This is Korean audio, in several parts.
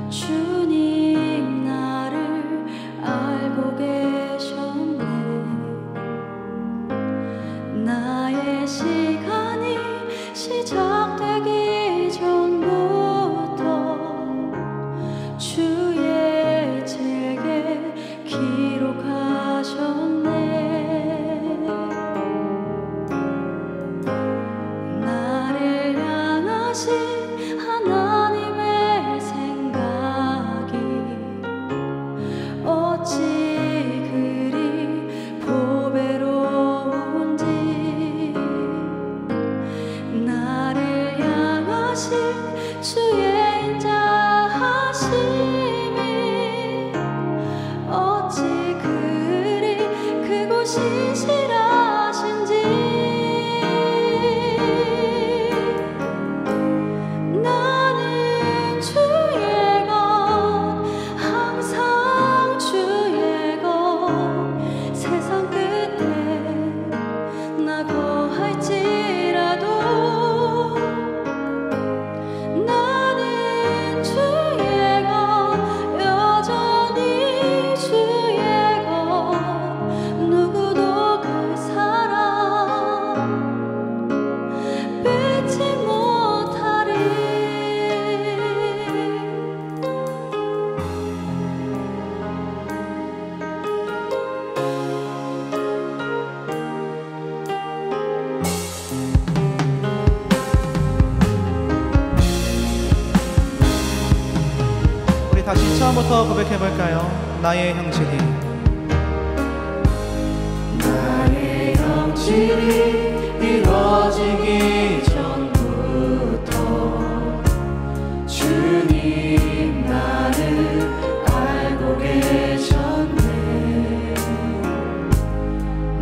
주님 나를 알고 계셨네. 나의 시간이 시작되기 전부터 주의 책에 기록하셨네. 나를 향하신 하나님의 생각이 어찌 그리 보배로운지, 나를 향하신 주의 인자하심이 어찌 그리 크고 신실하신지. 나는 주의 것, 항상 주의 것, 세상 끝에 나 거할지라도 나는 주의 것, 여전히 주의 것, 누구도 그 사랑 뺏지 못하리. 우리 다시 처음부터 고백해볼까요? 나의 형질이, 나의 형질이 이루어지기 전부터 주님 나를 알고 계셨네.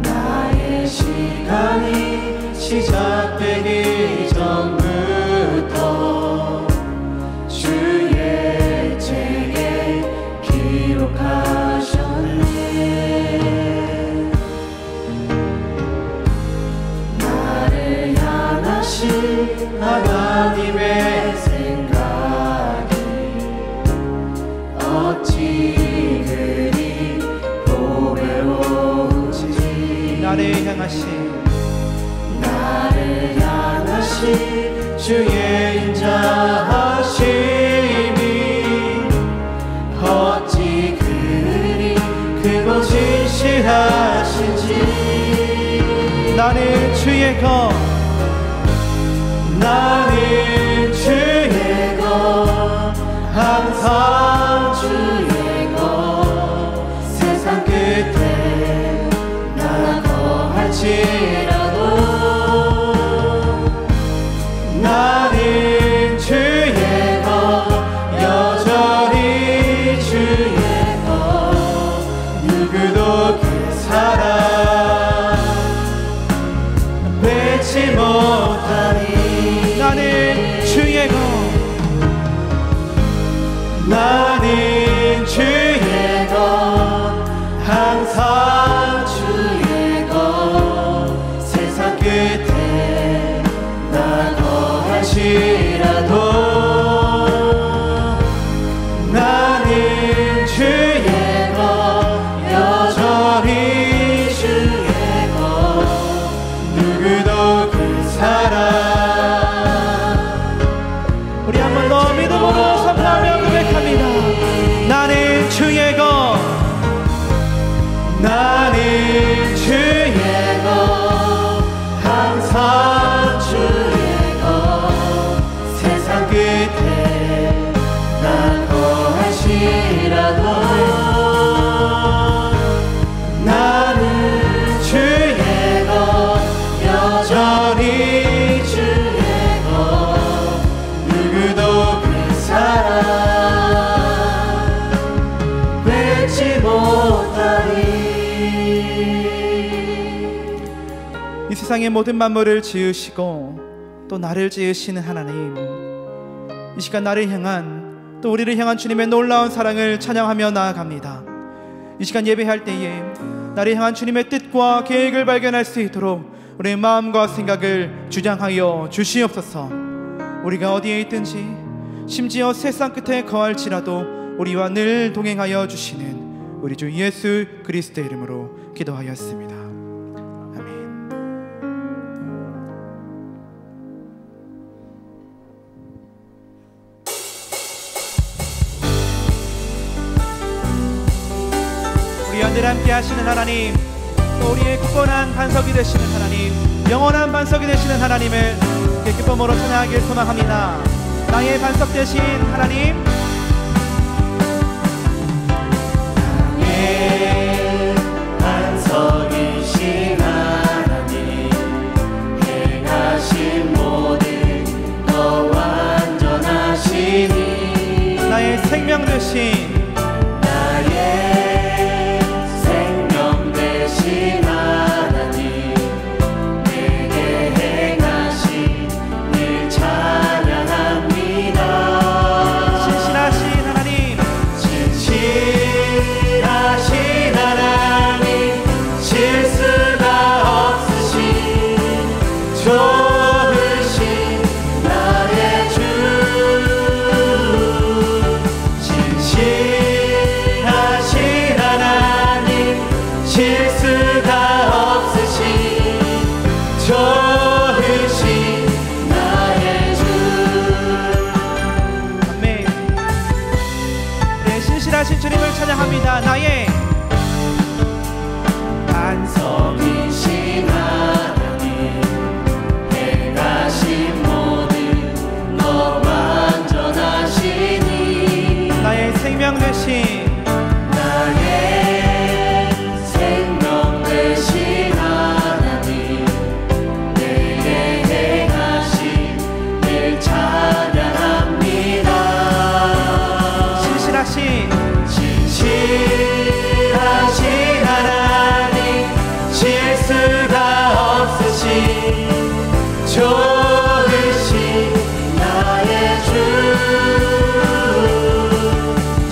나의 시간이 시작되기 전부터 주의 책에 기록하셨네. 나를 향하신 하나님의 생각이 어찌 그리 보배로운지, 나를 향하신 주의 인자하심이 어찌 그리 크고 진실하신지. 나는 주의 것, 나는 주의 것, 항상 주의 것, 세상 끝에 나 거할지라도 나는 주의 것, 여전히 주의 것, 누구도 그 사랑 뺏지 못하니. 나는 주의 것, 나는 주의 것, 항상 주의 것, 세상 끝에 나 거할지라도 나는 주의 것, 여전히 주의 것, 누구도 그 사랑. 우리 한 번 더 믿음으로 선포하며 고백합니다. 나는 주의 것, 나는 주의 것, 항상 주의 것, 세상 끝에 나 거할지라도 나는 주의 것, 여전히 주의 것, 누구도 그 사랑 뺏지 못하리. 이 세상의 모든 만물을 지으시고 또 나를 지으시는 하나님, 이 시간 나를 향한, 또 우리를 향한 주님의 놀라운 사랑을 찬양하며 나아갑니다. 이 시간 예배할 때에 나를 향한 주님의 뜻과 계획을 발견할 수 있도록 우리의 마음과 생각을 주장하여 주시옵소서. 우리가 어디에 있든지 심지어 세상 끝에 거할지라도 우리와 늘 동행하여 주시는 우리 주 예수 그리스도의 이름으로 기도하였습니다. 아멘. 우리와 늘 함께 하시는 하나님, 또 우리의 굳건한 반석이 되시는 하나님, 영원한 반석이 되시는 하나님을 기쁨으로 찬양하길 소망합니다. 나의 반석 되신 하나님, 나의 반석이신 하나님, 행하신 모든 더 완전하시니 나의 생명 되신 주님을 찬양합니다. 나의 반석이신 하나님, 행하신 모든 더 완전하시니 나의 생명 되신 나의 생명 되신 하나님, 내게 행하신 일 찬양합니다. 신실하신 하나님, 실수가 없으신 좋으신 나의 주,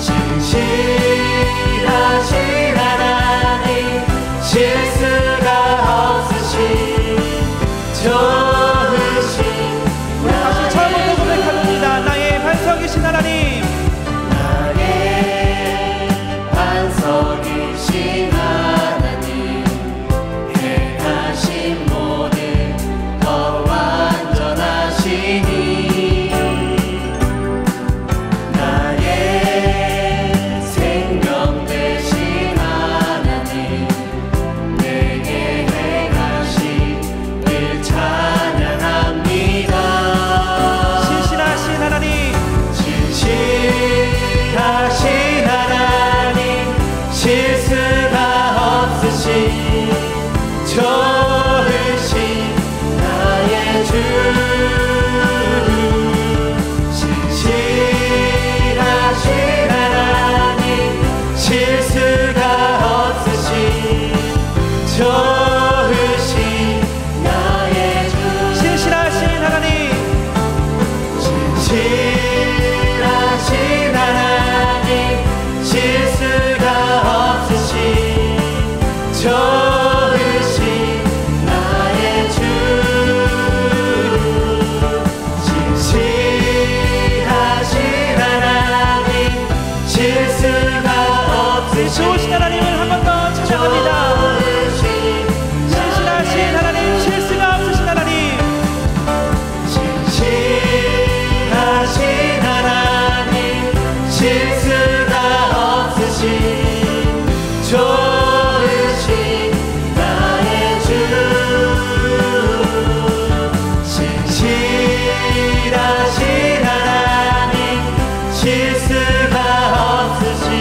신실하신 하나님, 실수가 없으신 좋으신 우리 다시 처음부터 고백합니다. 나의 반석이신 하나님, 반석이신 하나님, 행하신 모든 더 완전하시니 나의 생명 되신 하나님, 내게 행하신 일 찬양합니다. 신실하신 하나님, 신실하신 하나님, 실수가 없으신 좋으신 나의 주, 신실하신 하나님, 실수가 없으신 좋으신 나의 주, 신실하신 하나님, 신실하신 하나님, 실수가 없으신 좋으신 나의 주, 신실하신 하나님, 실수가 없으신 좋으신 하나님을 한 번 더 찬양합니다. 신실하신 하나님, 실수가 없으신 하나님, 신실하신 하나님, 실수가 없으신 좋으신 나의 주, 신실하신 하나님, 실수가 없으신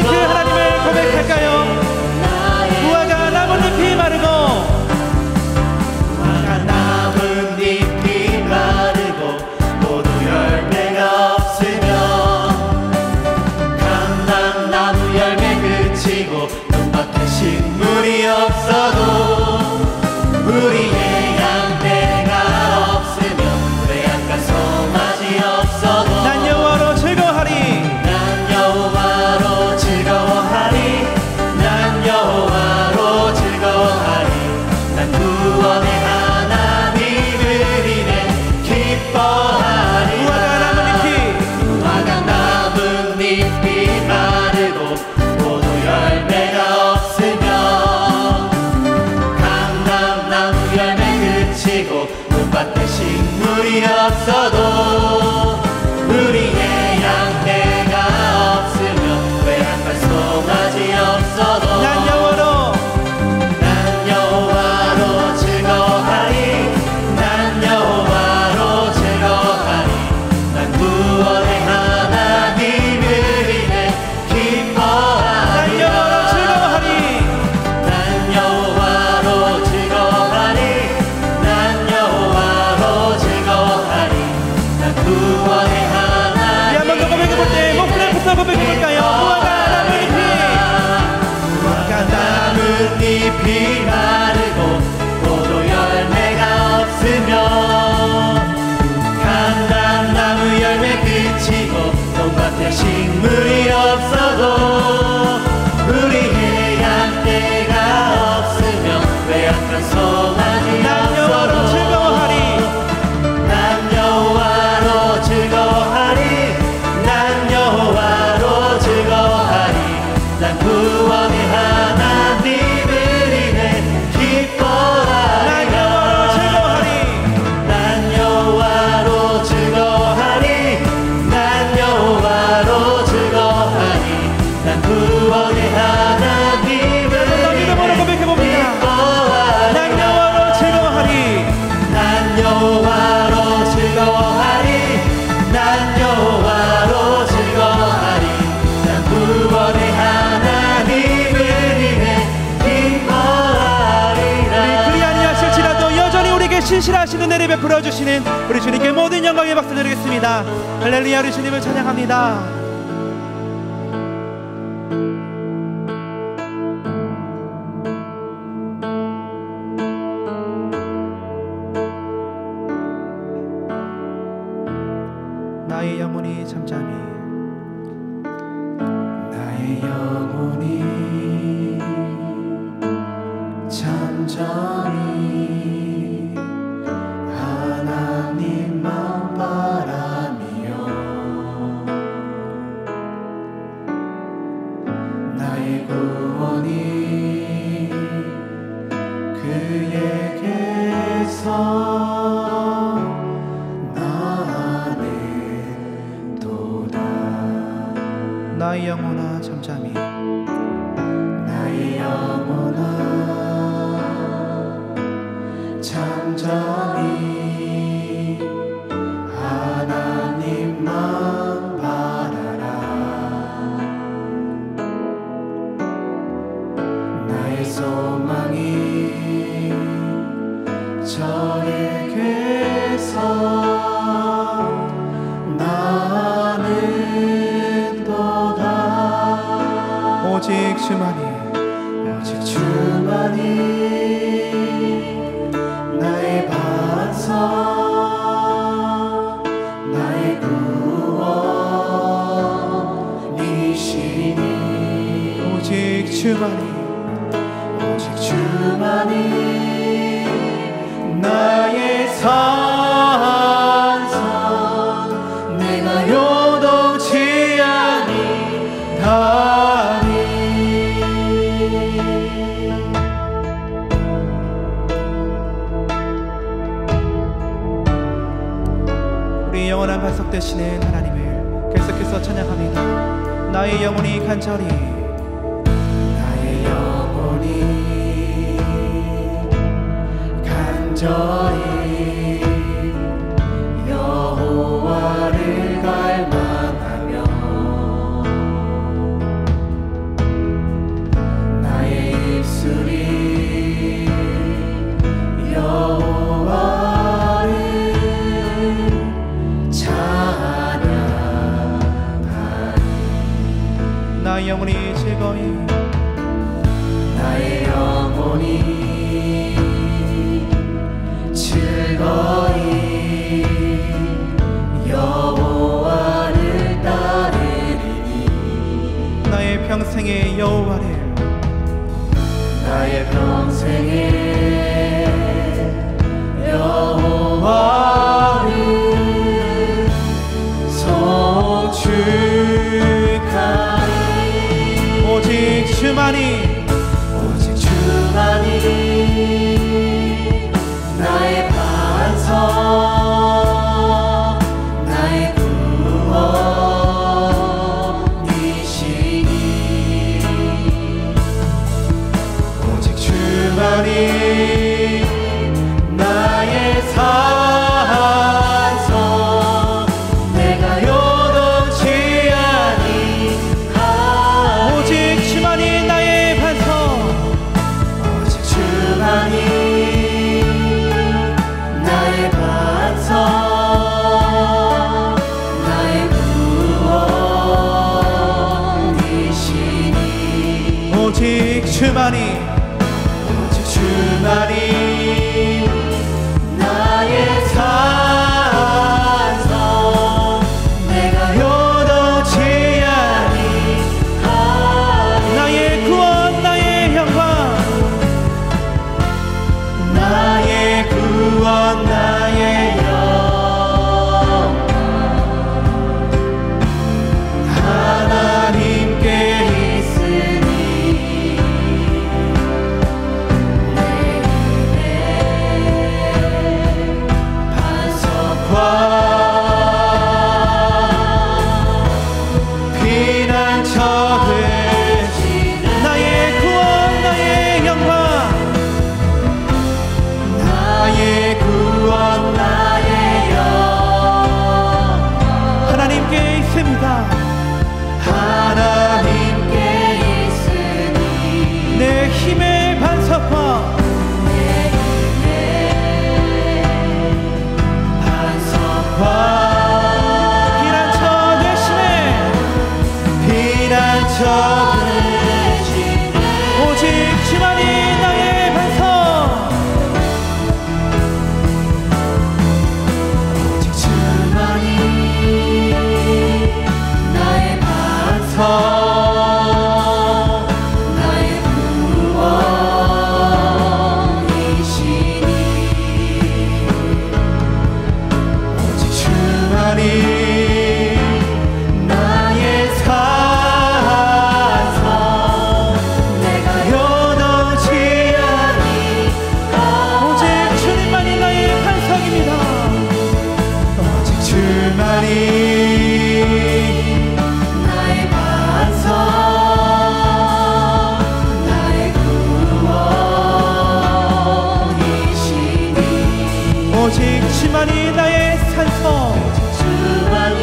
그 하나님을 고백할까요? 무화과 나뭇잎이 마르고 나뭇잎이 마르고 모두 열매가 없으며 식물이 없어도 우리의 양떼가 없으면 외양간 송아지 없어도 난 여호와로 즐거워하리 난 여호와로 즐거워하리 난 구원의 하나님을 인해 기뻐하리라 난 여호와로 즐거워하리 난 여호와로 즐거워하리 난 구원의 하나님을 우리 한번 더 고백해볼 때 목소리 부터 고백해볼까요? 무화과 나뭇잎이 마르고 포도 열매가 없으면 감람나무 열매 그치고 똥밭에 식물이 없어도 우리의 양떼가 없으면 외양간 송아지 난 여호와로 없어도 즐거워하리 난 여호와로 즐거워하리 난 여호와로 즐거워하리 난 구원의 하나님을 인해 기뻐하리라 난 여호와로 즐거워하리 난 여호와로 즐거워하리 난 구원의 하나님을 믿음으로 고백해봅니다. 난 여호와로 즐거워하리 난 여호와로 즐거워하리 난 여호와로 즐거워하리 난 구원의 하나님을 인해 기뻐하리라 그리 아니하실지라도 여전히 우리에게 신실하시는 은혜를 베풀어 주시는 우리 주님께 모든 영광의 박수 드리겠습니다. 할렐루야. 우리 주님을 찬양합니다. 나의 영혼이 잠잠히 나의 영혼이 잠잠히 하나님만 바라며 나의 구원이 그에게서 나의 영혼아 잠잠히 나의 영혼아 잠잠히 하나님만 바라라 나의 소망이 저에게서 오직 주만이 나의 반석 나의 구원이시니 오직 주만이 나의 산성 내가 요동치 아니하리 우리 영원한 반석 되시는 하나님을 계속해서 찬양합니다. 나의 영혼이 간절히 나의 영혼이 간절히 여호와를 갈망하며 나의 입술이 여호와를 찬양하리 나의 영혼이 즐거이 나의 영혼이 즐거이 여호와를 따르리니 나의 평생의 여호와를 나의 평생에 여호와를 송축하리 오직 주만이 나의 반석 주만이 오직 주만이 나의 산성 내가 요동치 아니하리 나의 구원 나의 영광 나의 구원 나의 영광 하나님께 있으니 내 입에 반석과 피난처 되시는 나의 구원 나의 영광 나의 구원 나의 영광 하나님께 있습니다. 하나님께 있으니 내 힘의 반석과 내 힘의 반석과 피난처 되시네 피난처 되시네 오직 주만이 나의 반석 오직 주만이 나의 반석 나의 구원이시니 오직 주만이 나의 산성 내가 요동치 아니하리 오직 주님만이 나의 반석입니다. 오직 주만이 나의 반석 나의 구원이시니 오직 주만이 나의 산성 주만이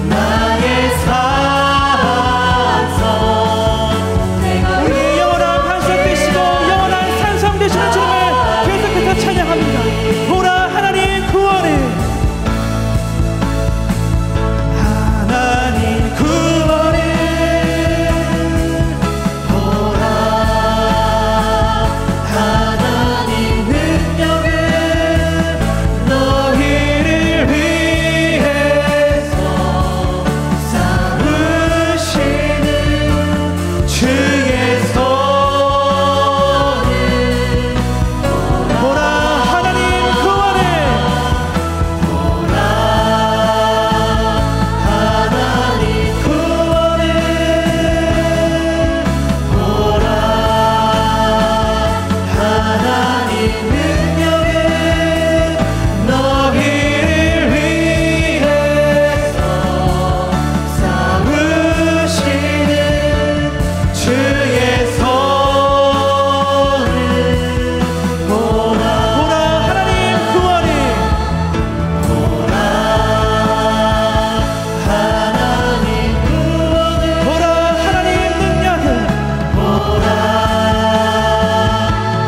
나의 산성 내가 우리 영원한 반석 되시고 영원한 산성 되시는 주님을 계속해서 찬양합니다. 보라 하나님 구원을 하나님 구원을 보라 하나님 능력을 너희를 위해서 쌓으시는 주의 손을 보라 하나님 구원을 보라 하나님 구원을 보라 하나님 능력을 너희를 위해서 쌓으시는 주의 손을 보라 보라 하나님 구원을 보라 하나님 구원을 보라 하나님 능력을 보라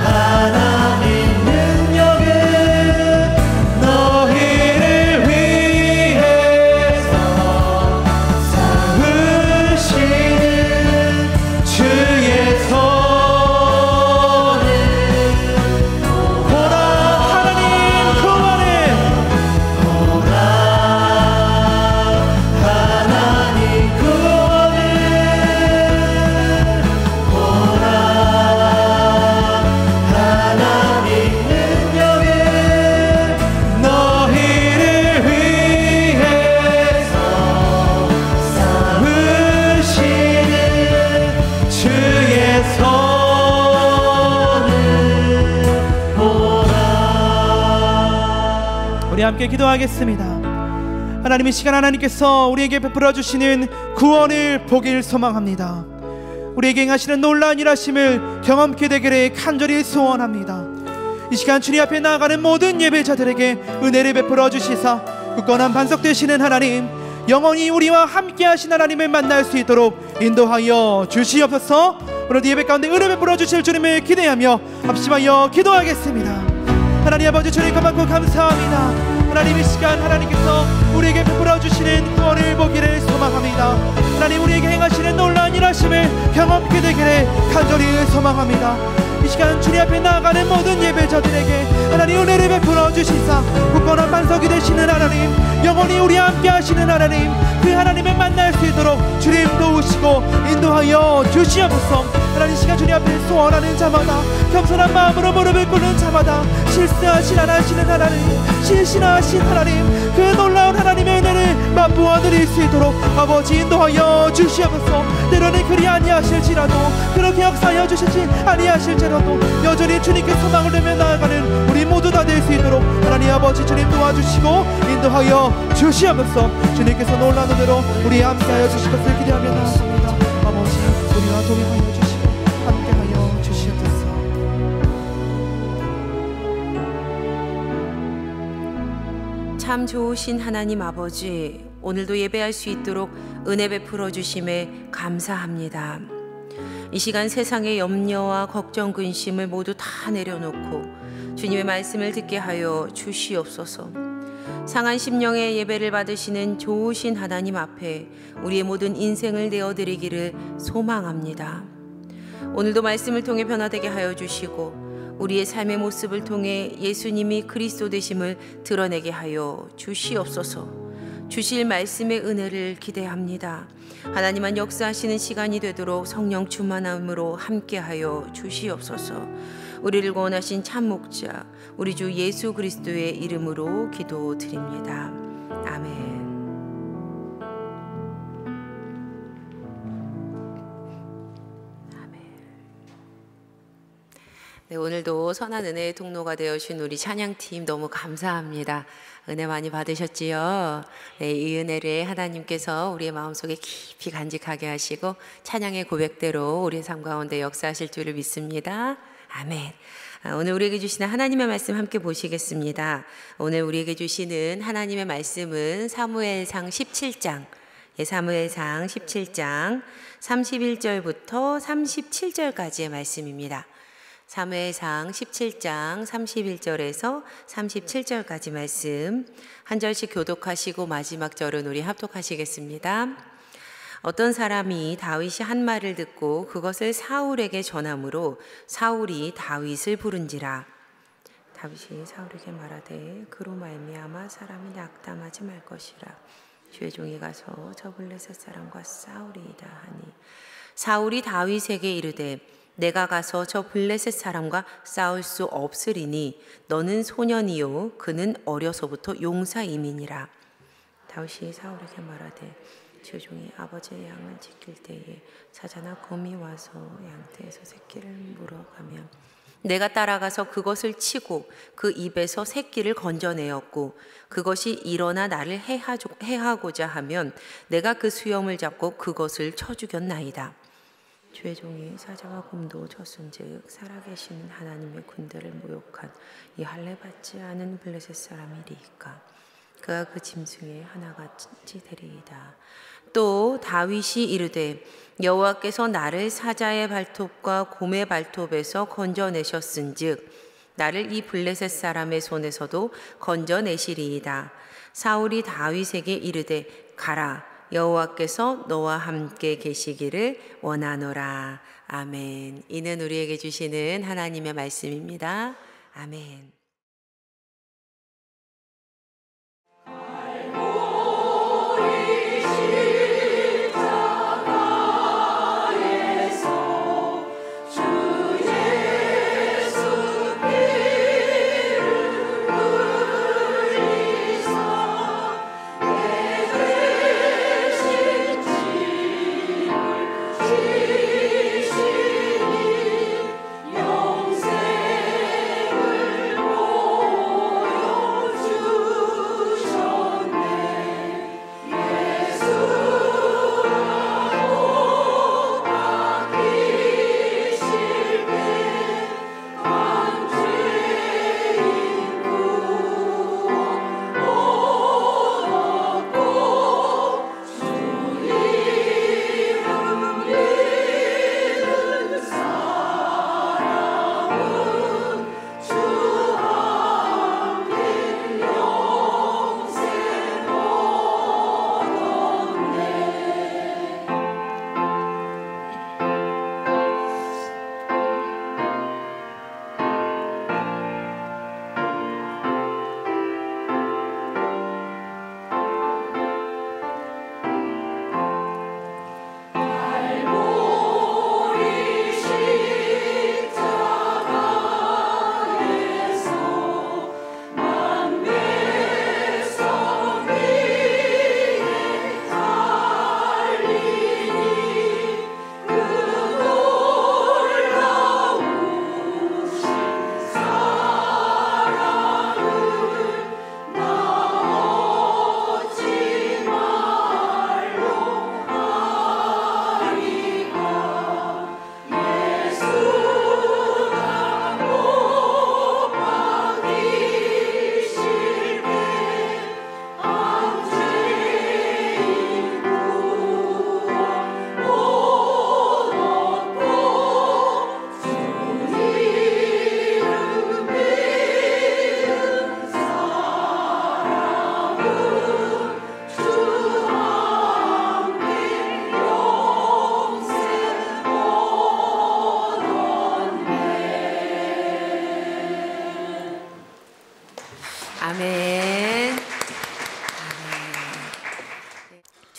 하나님 능력을 너희를 위해서 쌓으시는 주의 손을 보라 하나님 구원을 보라 하나님 구원을 보라 하나님 능력을 너희를 위해서 쌓으시는 주의 손을 보라 우리 함께 기도하겠습니다. 하나님 이 시간 하나님께서 우리에게 베풀어 주시는 구원을 보길 소망합니다. 우리에게 행하시는 놀라운 일하심을 경험케 되기를 간절히 소원합니다. 이 시간 주님 앞에 나아가는 모든 예배자들에게 은혜를 베풀어 주시사 굳건한 반석 되시는 하나님, 영원히 우리와 함께 하신 하나님을 만날 수 있도록 인도하여 주시옵소서. 오늘도 예배 가운데 은혜 베풀어 주실 주님을 기대하며 합심하여 기도하겠습니다. 하나님 아버지 주님 고맙고 감사합니다. 하나님 이 시간 하나님께서 우리에게 베풀어 주시는 구원을 보기를 소망합니다. 하나님 우리에게 행하시는 놀라운 일하심을 하나님을 경험하게 되기를 간절히 소망합니다. 이 시간 주님 앞에 나아가는 모든 예배자들에게 하나님 은혜를 베풀어 주시사 굳건한 반석이 되시는 하나님, 영원히 우리와 함께 하시는 하나님, 그 하나님을 만날 수 있도록 주님 도우시고 인도하여 주시옵소서. 하나님, 이 시간 주님 앞에 소원하는 자마다, 겸손한 마음으로 무릎을 꿇는 자마다 실수하신 안 하시는 하나님, 실신하신 하나님, 그 놀라운 하나님의 은혜를 맛보아 드릴 수 있도록 아버지 인도하여 주시옵소서. 때로는 그리 아니하실지라도, 그렇게 역사하여 주시지 아니하실지라도 여전히 주님께 소망을 내며 나아가는 우리 모두 다 될 수 있도록 하나님 아버지 주님 도와주시고 인도하여 주시옵소서. 주님께서 놀라운 은혜로 우리 함께하여 주실 것을 기대하며 나아갑니다. 아버지, 우리와 동행하여 주시고 함께하여 주시옵소서. 참 좋으신 하나님 아버지, 오늘도 예배할 수 있도록 은혜 베풀어 주심에 감사합니다. 이 시간 세상의 염려와 걱정, 근심을 모두 다 내려놓고 주님의 말씀을 듣게 하여 주시옵소서. 상한 심령의 예배를 받으시는 좋으신 하나님 앞에 우리의 모든 인생을 내어드리기를 소망합니다. 오늘도 말씀을 통해 변화되게 하여 주시고 우리의 삶의 모습을 통해 예수님이 그리스도 되심을 드러내게 하여 주시옵소서. 주실 말씀의 은혜를 기대합니다. 하나님만 역사하시는 시간이 되도록 성령 충만함으로 함께하여 주시옵소서. 우리를 구원하신 참 목자 우리 주 예수 그리스도의 이름으로 기도드립니다. 아멘. 네, 오늘도 선한 은혜의 통로가 되어주신 우리 찬양팀 너무 감사합니다. 은혜 많이 받으셨지요? 네, 이 은혜를 하나님께서 우리의 마음속에 깊이 간직하게 하시고 찬양의 고백대로 우리의 삶 가운데 역사하실 줄을 믿습니다. 아멘. 오늘 우리에게 주시는 하나님의 말씀 함께 보시겠습니다. 오늘 우리에게 주시는 하나님의 말씀은 사무엘상 17장, 사무엘상 17장 31절부터 37절까지의 말씀입니다. 사무엘상 17장 31절에서 37절까지 말씀 한 절씩 교독하시고 마지막 절은 우리 합독하시겠습니다. 어떤 사람이 다윗이 한 말을 듣고 그것을 사울에게 전함으로 사울이 다윗을 부른지라. 다윗이 사울에게 말하되 그로 말미암아 사람이 낙담하지 말 것이라. 주의 종이 가서 저 블레셋 사람과 싸우리이다 하니 사울이 다윗에게 이르되 내가 가서 저 블레셋 사람과 싸울 수 없으리니 너는 소년이요 그는 어려서부터 용사임이니라. 다윗이 사울에게 말하되 주의 종이 아버지의 양을 지킬 때에 사자나 곰이 와서 양떼에서 새끼를 물어가면 내가 따라가서 그것을 치고 그 입에서 새끼를 건져내었고 그것이 일어나 나를 해하고자 하면 내가 그 수염을 잡고 그것을 쳐 죽였나이다. 주의 종이 사자와 곰도 쳤은즉 살아계신 하나님의 군대를 모욕한 이 할례 받지 않은 블레셋 사람이리이까. 그가 그 짐승의 하나같이 되리이다. 또 다윗이 이르되 여호와께서 나를 사자의 발톱과 곰의 발톱에서 건져내셨은즉 나를 이 블레셋 사람의 손에서도 건져내시리이다. 사울이 다윗에게 이르되 가라. 여호와께서 너와 함께 계시기를 원하노라. 아멘. 이는 우리에게 주시는 하나님의 말씀입니다. 아멘. 영생을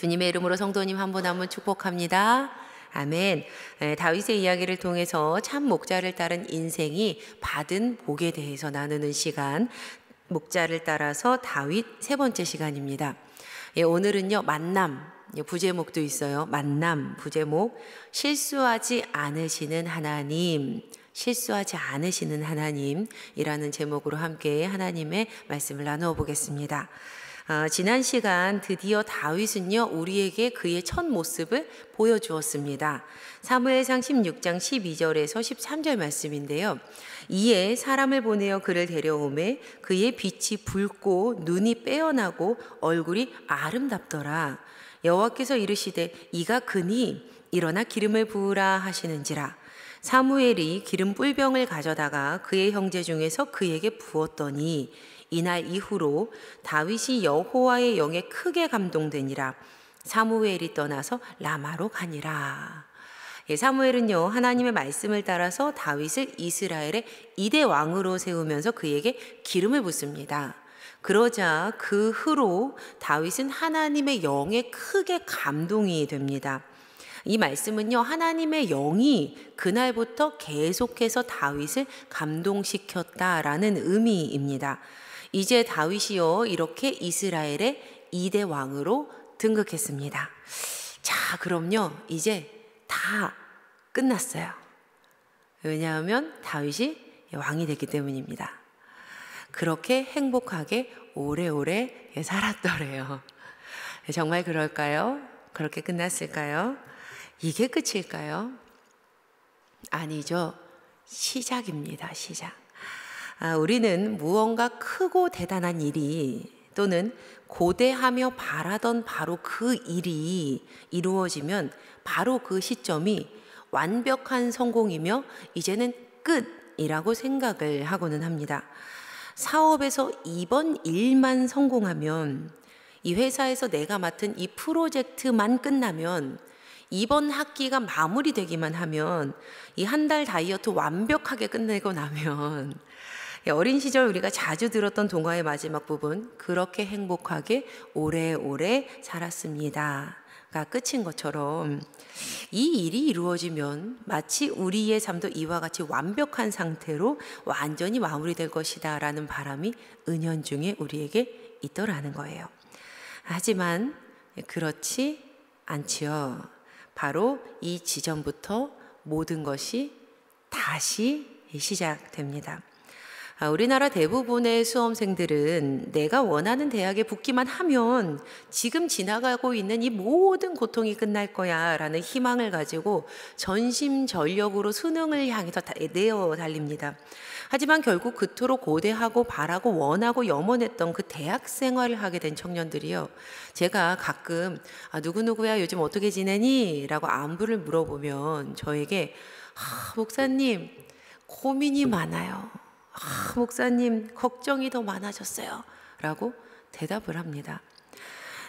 주님의 이름으로 성도님 한 분 한 분 축복합니다. 아멘. 다윗의 이야기를 통해서 참 목자를 따른 인생이 받은 복에 대해서 나누는 시간, 목자를 따라서 다윗 세 번째 시간입니다. 오늘은요, 만남, 부제목도 있어요. 만남, 부제목, 실수하지 않으시는 하나님, 실수하지 않으시는 하나님이라는 제목으로 함께 하나님의 말씀을 나누어 보겠습니다. 지난 시간 드디어 다윗은요, 우리에게 그의 첫 모습을 보여주었습니다. 사무엘상 16장 12절에서 13절 말씀인데요. 이에 사람을 보내어 그를 데려오매 그의 빛이 붉고 눈이 빼어나고 얼굴이 아름답더라. 여호와께서 이르시되 이가 그니 일어나 기름을 부으라 하시는지라. 사무엘이 기름 뿔병을 가져다가 그의 형제 중에서 그에게 부었더니 이날 이후로 다윗이 여호와의 영에 크게 감동되니라. 사무엘이 떠나서 라마로 가니라. 사무엘은요, 하나님의 말씀을 따라서 다윗을 이스라엘의 2대 왕으로 세우면서 그에게 기름을 붓습니다. 그러자 그 후로 다윗은 하나님의 영에 크게 감동이 됩니다. 이 말씀은요, 하나님의 영이 그날부터 계속해서 다윗을 감동시켰다라는 의미입니다. 이제 다윗이요, 이렇게 이스라엘의 2대 왕으로 등극했습니다. 자, 그럼요, 이제 다 끝났어요. 왜냐하면 다윗이 왕이 됐기 때문입니다. 그렇게 행복하게 오래오래 살았더래요. 정말 그럴까요? 그렇게 끝났을까요? 이게 끝일까요? 아니죠. 시작입니다. 시작. 우리는 무언가 크고 대단한 일이 또는 고대하며 바라던 바로 그 일이 이루어지면 바로 그 시점이 완벽한 성공이며 이제는 끝이라고 생각을 하고는 합니다. 사업에서 이번 일만 성공하면, 이 회사에서 내가 맡은 이 프로젝트만 끝나면, 이번 학기가 마무리되기만 하면, 이 한 달 다이어트 완벽하게 끝내고 나면, 어린 시절 우리가 자주 들었던 동화의 마지막 부분, 그렇게 행복하게 오래오래 살았습니다가 끝인 것처럼 이 일이 이루어지면 마치 우리의 삶도 이와 같이 완벽한 상태로 완전히 마무리될 것이다 라는 바람이 은연중에 우리에게 있더라는 거예요. 하지만 그렇지 않지요. 바로 이 지점부터 모든 것이 다시 시작됩니다. 우리나라 대부분의 수험생들은 내가 원하는 대학에 붙기만 하면 지금 지나가고 있는 이 모든 고통이 끝날 거야 라는 희망을 가지고 전심전력으로 수능을 향해서 내어 달립니다. 하지만 결국 그토록 고대하고 바라고 원하고 염원했던 그 대학 생활을 하게 된 청년들이요, 제가 가끔 누구누구야 요즘 어떻게 지내니? 라고 안부를 물어보면 저에게 목사님 고민이 많아요. 목사님 걱정이 더 많아졌어요 라고 대답을 합니다.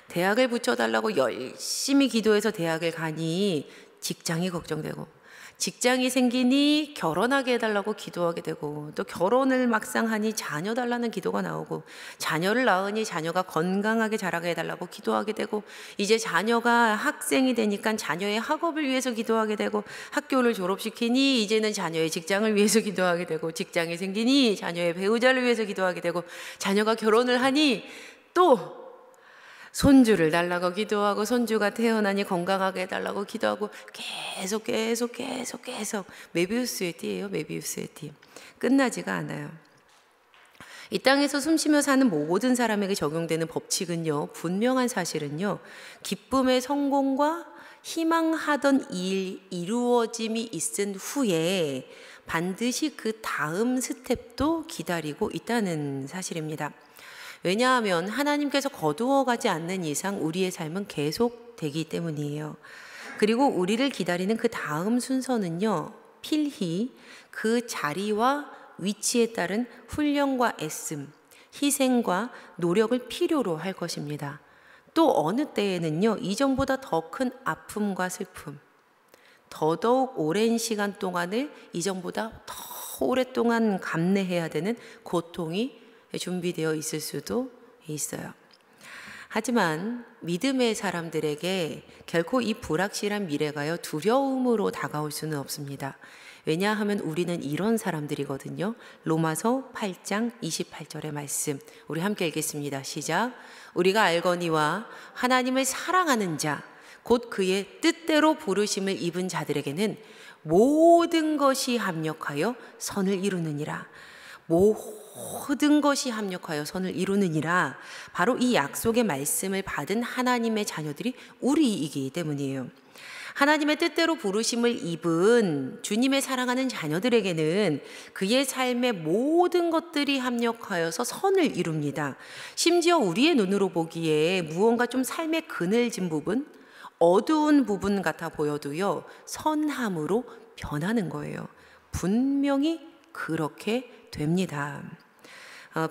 대학을 붙여달라고 열심히 기도해서 대학을 가니 직장이 걱정되고, 직장이 생기니 결혼하게 해달라고 기도하게 되고, 또 결혼을 막상 하니 자녀 달라는 기도가 나오고, 자녀를 낳으니 자녀가 건강하게 자라게 해달라고 기도하게 되고, 이제 자녀가 학생이 되니까 자녀의 학업을 위해서 기도하게 되고, 학교를 졸업시키니 이제는 자녀의 직장을 위해서 기도하게 되고, 직장이 생기니 자녀의 배우자를 위해서 기도하게 되고, 자녀가 결혼을 하니 또 손주를 달라고 기도하고, 손주가 태어나니 건강하게 해달라고 기도하고, 계속 메비우스의 띠예요. 메비우스의 띠. 끝나지가 않아요. 이 땅에서 숨쉬며 사는 모든 사람에게 적용되는 법칙은요, 분명한 사실은요, 기쁨의 성공과 희망하던 일 이루어짐이 있은 후에 반드시 그 다음 스텝도 기다리고 있다는 사실입니다. 왜냐하면 하나님께서 거두어가지 않는 이상 우리의 삶은 계속되기 때문이에요. 그리고 우리를 기다리는 그 다음 순서는요, 필히 그 자리와 위치에 따른 훈련과 애씀, 희생과 노력을 필요로 할 것입니다. 또 어느 때에는요, 이전보다 더 큰 아픔과 슬픔, 더더욱 오랜 시간 동안을 이전보다 더 오랫동안 감내해야 되는 고통이 준비되어 있을 수도 있어요. 하지만 믿음의 사람들에게 결코 이 불확실한 미래가요 두려움으로 다가올 수는 없습니다. 왜냐하면 우리는 이런 사람들이거든요. 로마서 8장 28절의 말씀 우리 함께 읽겠습니다. 시작. 우리가 알거니와 하나님을 사랑하는 자 곧 그의 뜻대로 부르심을 입은 자들에게는 모든 것이 합력하여 선을 이루느니라. 모든 것이 합력하여 선을 이루느니라. 바로 이 약속의 말씀을 받은 하나님의 자녀들이 우리이기 때문이에요. 하나님의 뜻대로 부르심을 입은 주님의 사랑하는 자녀들에게는 그의 삶의 모든 것들이 합력하여서 선을 이룹니다. 심지어 우리의 눈으로 보기에 무언가 좀 삶의 그늘진 부분, 어두운 부분 같아 보여도요 선함으로 변하는 거예요. 분명히 그렇게 됩니다.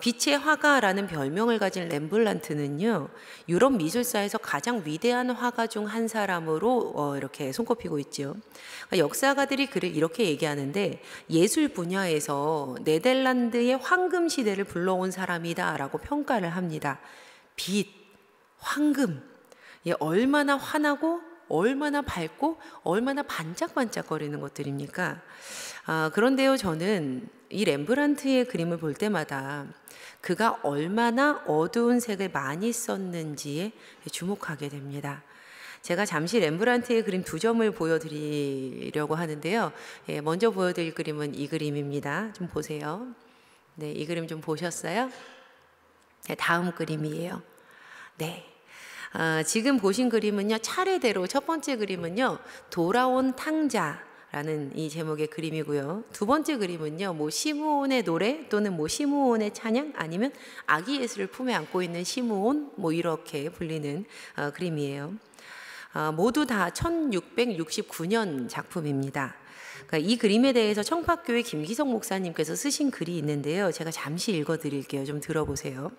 빛의 화가라는 별명을 가진 렘블란트는요 유럽 미술사에서 가장 위대한 화가 중 한 사람으로 이렇게 손꼽히고 있죠. 역사가들이 그를 이렇게 얘기하는데 예술 분야에서 네덜란드의 황금 시대를 불러온 사람이다라고 평가를 합니다. 빛, 황금, 얼마나 환하고 얼마나 밝고 얼마나 반짝반짝거리는 것들입니까? 그런데요 저는 이 렘브란트의 그림을 볼 때마다 그가 얼마나 어두운 색을 많이 썼는지에 주목하게 됩니다. 제가 잠시 렘브란트의 그림 두 점을 보여드리려고 하는데요. 먼저 보여드릴 그림은 이 그림입니다. 좀 보세요. 네, 이 그림 좀 보셨어요? 네, 다음 그림이에요. 네. 지금 보신 그림은요 차례대로 첫 번째 그림은요 돌아온 탕자라는 이 제목의 그림이고요. 두 번째 그림은요 뭐 시므온의 노래 또는 뭐 시므온의 찬양 아니면 아기 예수를 품에 안고 있는 시므온 뭐 이렇게 불리는 그림이에요. 모두 다 1669년 작품입니다. 그러니까 이 그림에 대해서 청파교회 김기성 목사님께서 쓰신 글이 있는데요. 제가 잠시 읽어드릴게요. 좀 들어보세요.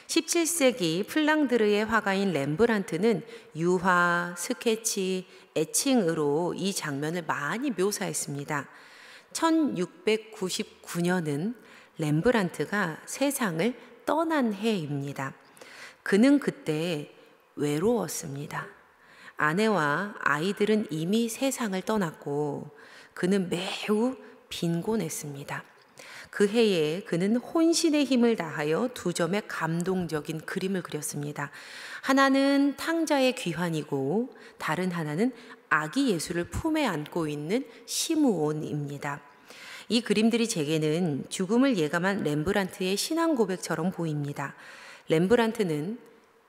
17세기 플랑드르의 화가인 렘브란트는 유화, 스케치, 애칭으로 이 장면을 많이 묘사했습니다. 1699년은 렘브란트가 세상을 떠난 해입니다. 그는 그때 외로웠습니다. 아내와 아이들은 이미 세상을 떠났고 그는 매우 빈곤했습니다. 그 해에 그는 혼신의 힘을 다하여 두 점의 감동적인 그림을 그렸습니다. 하나는 탕자의 귀환이고 다른 하나는 아기 예수를 품에 안고 있는 시므온입니다. 이 그림들이 제게는 죽음을 예감한 렘브란트의 신앙 고백처럼 보입니다. 렘브란트는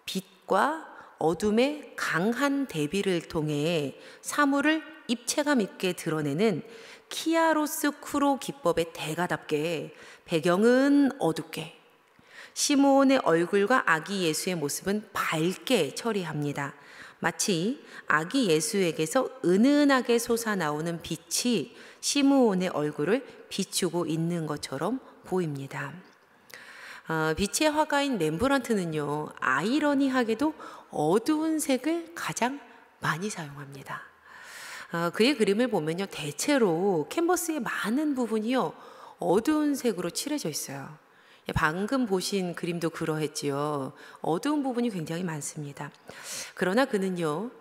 빛과 어둠의 강한 대비를 통해 사물을 입체감 있게 드러내는 키아로스쿠로 기법의 대가답게 배경은 어둡게 시므온의 얼굴과 아기 예수의 모습은 밝게 처리합니다. 마치 아기 예수에게서 은은하게 솟아나오는 빛이 시므온의 얼굴을 비추고 있는 것처럼 보입니다. 빛의 화가인 렘브란트는요 아이러니하게도 어두운 색을 가장 많이 사용합니다. 그의 그림을 보면요 대체로 캔버스의 많은 부분이요 어두운 색으로 칠해져 있어요. 방금 보신 그림도 그러했지요. 어두운 부분이 굉장히 많습니다. 그러나 그는요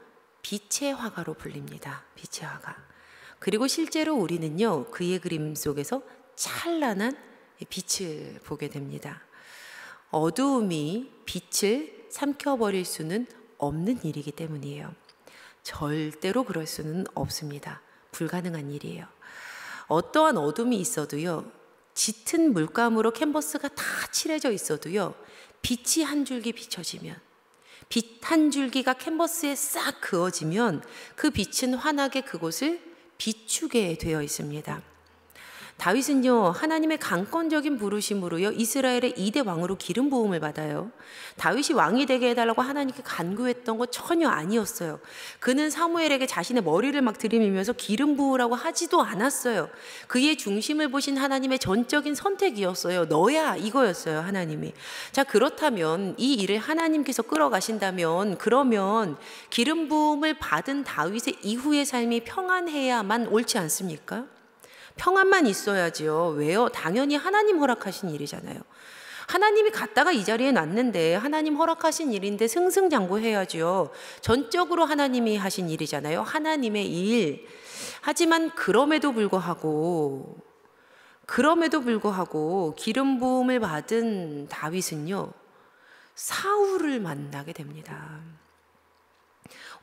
빛의 화가로 불립니다. 빛의 화가. 그리고 실제로 우리는요 그의 그림 속에서 찬란한 빛을 보게 됩니다. 어두움이 빛을 삼켜버릴 수는 없는 일이기 때문이에요. 절대로 그럴 수는 없습니다. 불가능한 일이에요. 어떠한 어둠이 있어도요 짙은 물감으로 캔버스가 다 칠해져 있어도요 빛이 한 줄기 비춰지면 빛 한 줄기가 캔버스에 싹 그어지면 그 빛은 환하게 그곳을 비추게 되어 있습니다. 다윗은요 하나님의 강권적인 부르심으로요 이스라엘의 2대 왕으로 기름 부음을 받아요. 다윗이 왕이 되게 해달라고 하나님께 간구했던 거 전혀 아니었어요. 그는 사무엘에게 자신의 머리를 막 들이밀면서 기름 부으라고 하지도 않았어요. 그의 중심을 보신 하나님의 전적인 선택이었어요. 너야 이거였어요. 하나님이. 자 그렇다면 이 일을 하나님께서 끌어가신다면 그러면 기름 부음을 받은 다윗의 이후의 삶이 평안해야만 옳지 않습니까? 평안만 있어야지요. 왜요? 당연히 하나님 허락하신 일이잖아요. 하나님이 갔다가 이 자리에 놨는데 하나님 허락하신 일인데 승승장구해야죠. 전적으로 하나님이 하신 일이잖아요. 하나님의 일. 하지만 그럼에도 불구하고 기름 부음을 받은 다윗은요, 사울을 만나게 됩니다.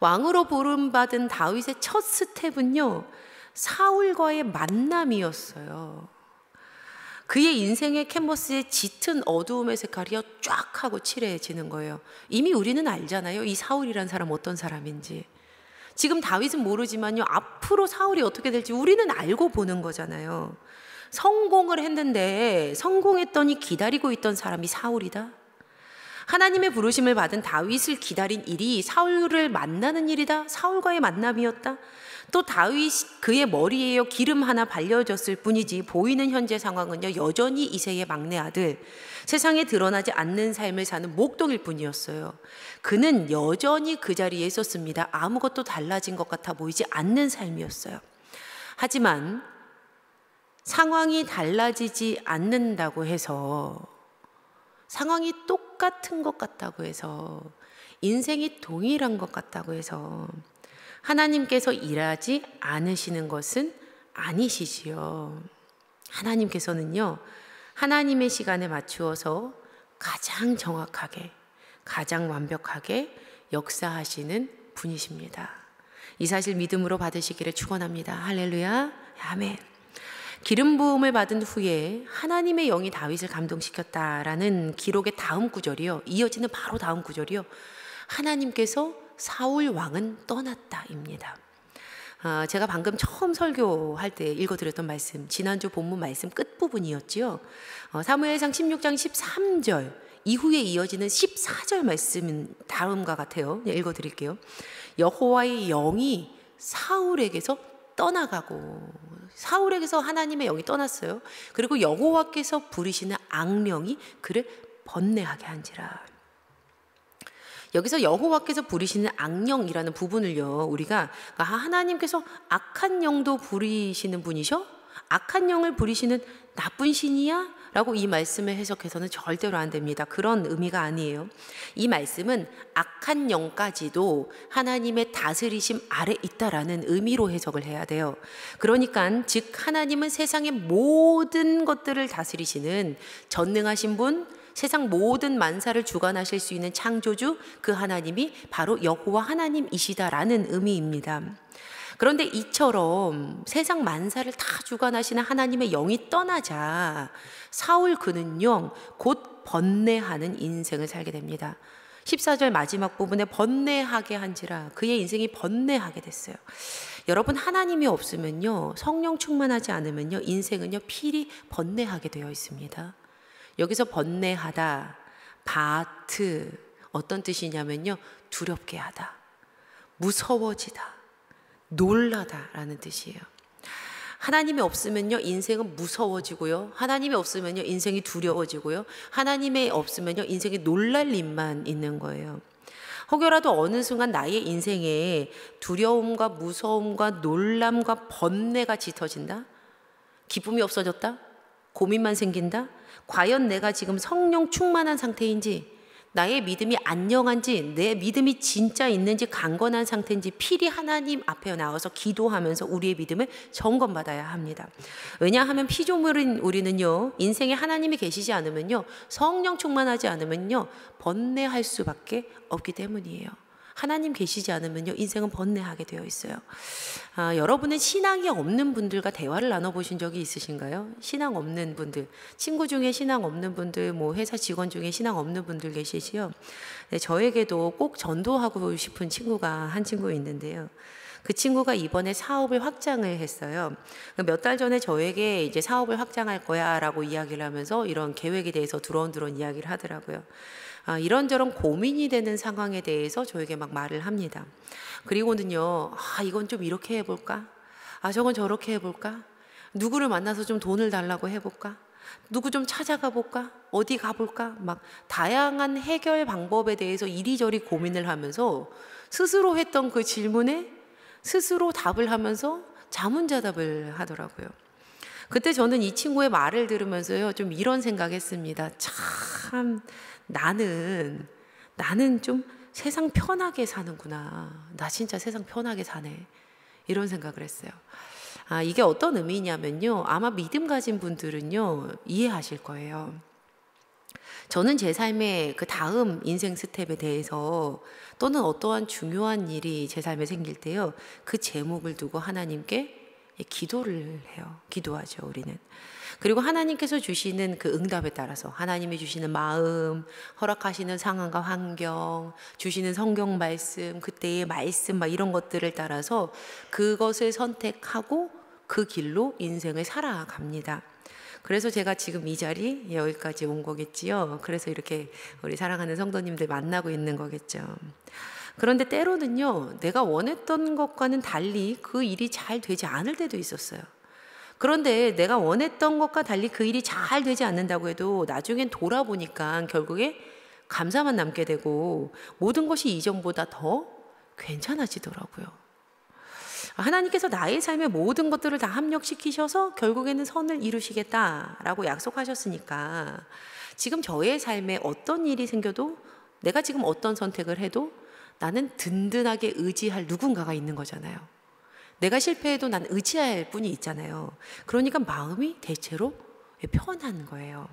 왕으로 부름받은 다윗의 첫 스텝은요, 사울과의 만남이었어요. 그의 인생의 캔버스에 짙은 어두움의 색깔이 쫙 하고 칠해지는 거예요. 이미 우리는 알잖아요. 이 사울이란 사람 어떤 사람인지. 지금 다윗은 모르지만요, 앞으로 사울이 어떻게 될지 우리는 알고 보는 거잖아요. 성공을 했는데 성공했더니 기다리고 있던 사람이 사울이다. 하나님의 부르심을 받은 다윗을 기다린 일이 사울을 만나는 일이다. 사울과의 만남이었다. 또 다윗 그의 머리에 기름 하나 발려졌을 뿐이지 보이는 현재 상황은요, 여전히 이새의 막내 아들, 세상에 드러나지 않는 삶을 사는 목동일 뿐이었어요. 그는 여전히 그 자리에 있었습니다. 아무것도 달라진 것 같아 보이지 않는 삶이었어요. 하지만 상황이 달라지지 않는다고 해서, 상황이 똑같은 것 같다고 해서, 인생이 동일한 것 같다고 해서 하나님께서 일하지 않으시는 것은 아니시지요. 하나님께서는요, 하나님의 시간에 맞추어서 가장 정확하게, 가장 완벽하게 역사하시는 분이십니다. 이 사실 믿음으로 받으시기를 축원합니다. 할렐루야, 아멘. 기름 부음을 받은 후에 하나님의 영이 다윗을 감동시켰다라는 기록의 다음 구절이요, 이어지는 바로 다음 구절이요, 하나님께서 사울 왕은 떠났다입니다. 제가 방금 처음 설교할 때 읽어드렸던 말씀, 지난주 본문 말씀 끝부분이었지요. 사무엘상 16장 13절 이후에 이어지는 14절 말씀은 다음과 같아요. 읽어드릴게요. 여호와의 영이 사울에게서 떠나가고, 사울에게서 하나님의 영이 떠났어요. 그리고 여호와께서 부리시는 악령이 그를 번뇌하게 한지라. 여기서 여호와께서 부리시는 악령이라는 부분을요, 우리가 하나님께서 악한 영도 부리시는 분이셔? 악한 영을 부리시는 나쁜 신이야? 라고 이 말씀을 해석해서는 절대로 안 됩니다. 그런 의미가 아니에요. 이 말씀은 악한 영까지도 하나님의 다스리심 아래 있다라는 의미로 해석을 해야 돼요. 그러니까 즉 하나님은 세상의 모든 것들을 다스리시는 전능하신 분, 세상 모든 만사를 주관하실 수 있는 창조주, 그 하나님이 바로 여호와 하나님이시다라는 의미입니다. 그런데 이처럼 세상 만사를 다 주관하시는 하나님의 영이 떠나자 사울 그는요, 곧 번뇌하는 인생을 살게 됩니다. 14절 마지막 부분에 번뇌하게 한지라, 그의 인생이 번뇌하게 됐어요. 여러분, 하나님이 없으면요, 성령 충만하지 않으면요, 인생은요 필히 번뇌하게 되어 있습니다. 여기서 번뇌하다, 바트, 어떤 뜻이냐면요, 두렵게 하다, 무서워지다, 놀라다라는 뜻이에요. 하나님이 없으면요, 인생은 무서워지고요, 하나님이 없으면요, 인생이 두려워지고요, 하나님이 없으면요, 인생이 놀랄 일만 있는 거예요. 혹여라도 어느 순간 나의 인생에 두려움과 무서움과 놀람과 번뇌가 짙어진다? 기쁨이 없어졌다? 고민만 생긴다? 과연 내가 지금 성령 충만한 상태인지, 나의 믿음이 안녕한지, 내 믿음이 진짜 있는지 강건한 상태인지 필히 하나님 앞에 나와서 기도하면서 우리의 믿음을 점검받아야 합니다. 왜냐하면 피조물인 우리는요, 인생에 하나님이 계시지 않으면요, 성령 충만하지 않으면요, 번뇌할 수밖에 없기 때문이에요. 하나님 계시지 않으면요, 인생은 번뇌하게 되어 있어요. 여러분은 신앙이 없는 분들과 대화를 나눠보신 적이 있으신가요? 신앙 없는 분들, 친구 중에 신앙 없는 분들, 뭐 회사 직원 중에 신앙 없는 분들 계시지요? 네, 저에게도 꼭 전도하고 싶은 친구가 한 친구 있는데요. 그 친구가 이번에 사업을 확장을 했어요. 몇 달 전에 저에게 이제 사업을 확장할 거야 라고 이야기를 하면서 이런 계획에 대해서 두런두런 이야기를 하더라고요. 이런저런 고민이 되는 상황에 대해서 저에게 막 말을 합니다. 그리고는요, 이건 좀 이렇게 해볼까? 저건 저렇게 해볼까? 누구를 만나서 좀 돈을 달라고 해볼까? 누구 좀 찾아가 볼까? 어디 가볼까? 막 다양한 해결 방법에 대해서 이리저리 고민을 하면서 스스로 했던 그 질문에 스스로 답을 하면서 자문자답을 하더라고요. 그때 저는 이 친구의 말을 들으면서요, 좀 이런 생각했습니다. 참, 나는 좀 세상 편하게 사는구나. 나 진짜 세상 편하게 사네. 이런 생각을 했어요. 이게 어떤 의미냐면요, 아마 믿음 가진 분들은요, 이해하실 거예요. 저는 제 삶의 그 다음 인생 스텝에 대해서 또는 어떠한 중요한 일이 제 삶에 생길 때요, 그 제목을 두고 하나님께 기도를 해요. 기도하죠, 우리는. 그리고 하나님께서 주시는 그 응답에 따라서 하나님이 주시는 마음, 허락하시는 상황과 환경, 주시는 성경 말씀, 그때의 말씀 막 이런 것들을 따라서 그것을 선택하고 그 길로 인생을 살아갑니다. 그래서 제가 지금 이 자리 여기까지 온 거겠지요. 그래서 이렇게 우리 사랑하는 성도님들 만나고 있는 거겠죠. 그런데 때로는요, 내가 원했던 것과는 달리 그 일이 잘 되지 않을 때도 있었어요. 그런데 내가 원했던 것과 달리 그 일이 잘 되지 않는다고 해도 나중엔 돌아보니까 결국에 감사만 남게 되고 모든 것이 이전보다 더 괜찮아지더라고요. 하나님께서 나의 삶의 모든 것들을 다 합력시키셔서 결국에는 선을 이루시겠다라고 약속하셨으니까 지금 저의 삶에 어떤 일이 생겨도 내가 지금 어떤 선택을 해도 나는 든든하게 의지할 누군가가 있는 거잖아요. 내가 실패해도 난 의지할 분이 있잖아요. 그러니까 마음이 대체로 편한 거예요.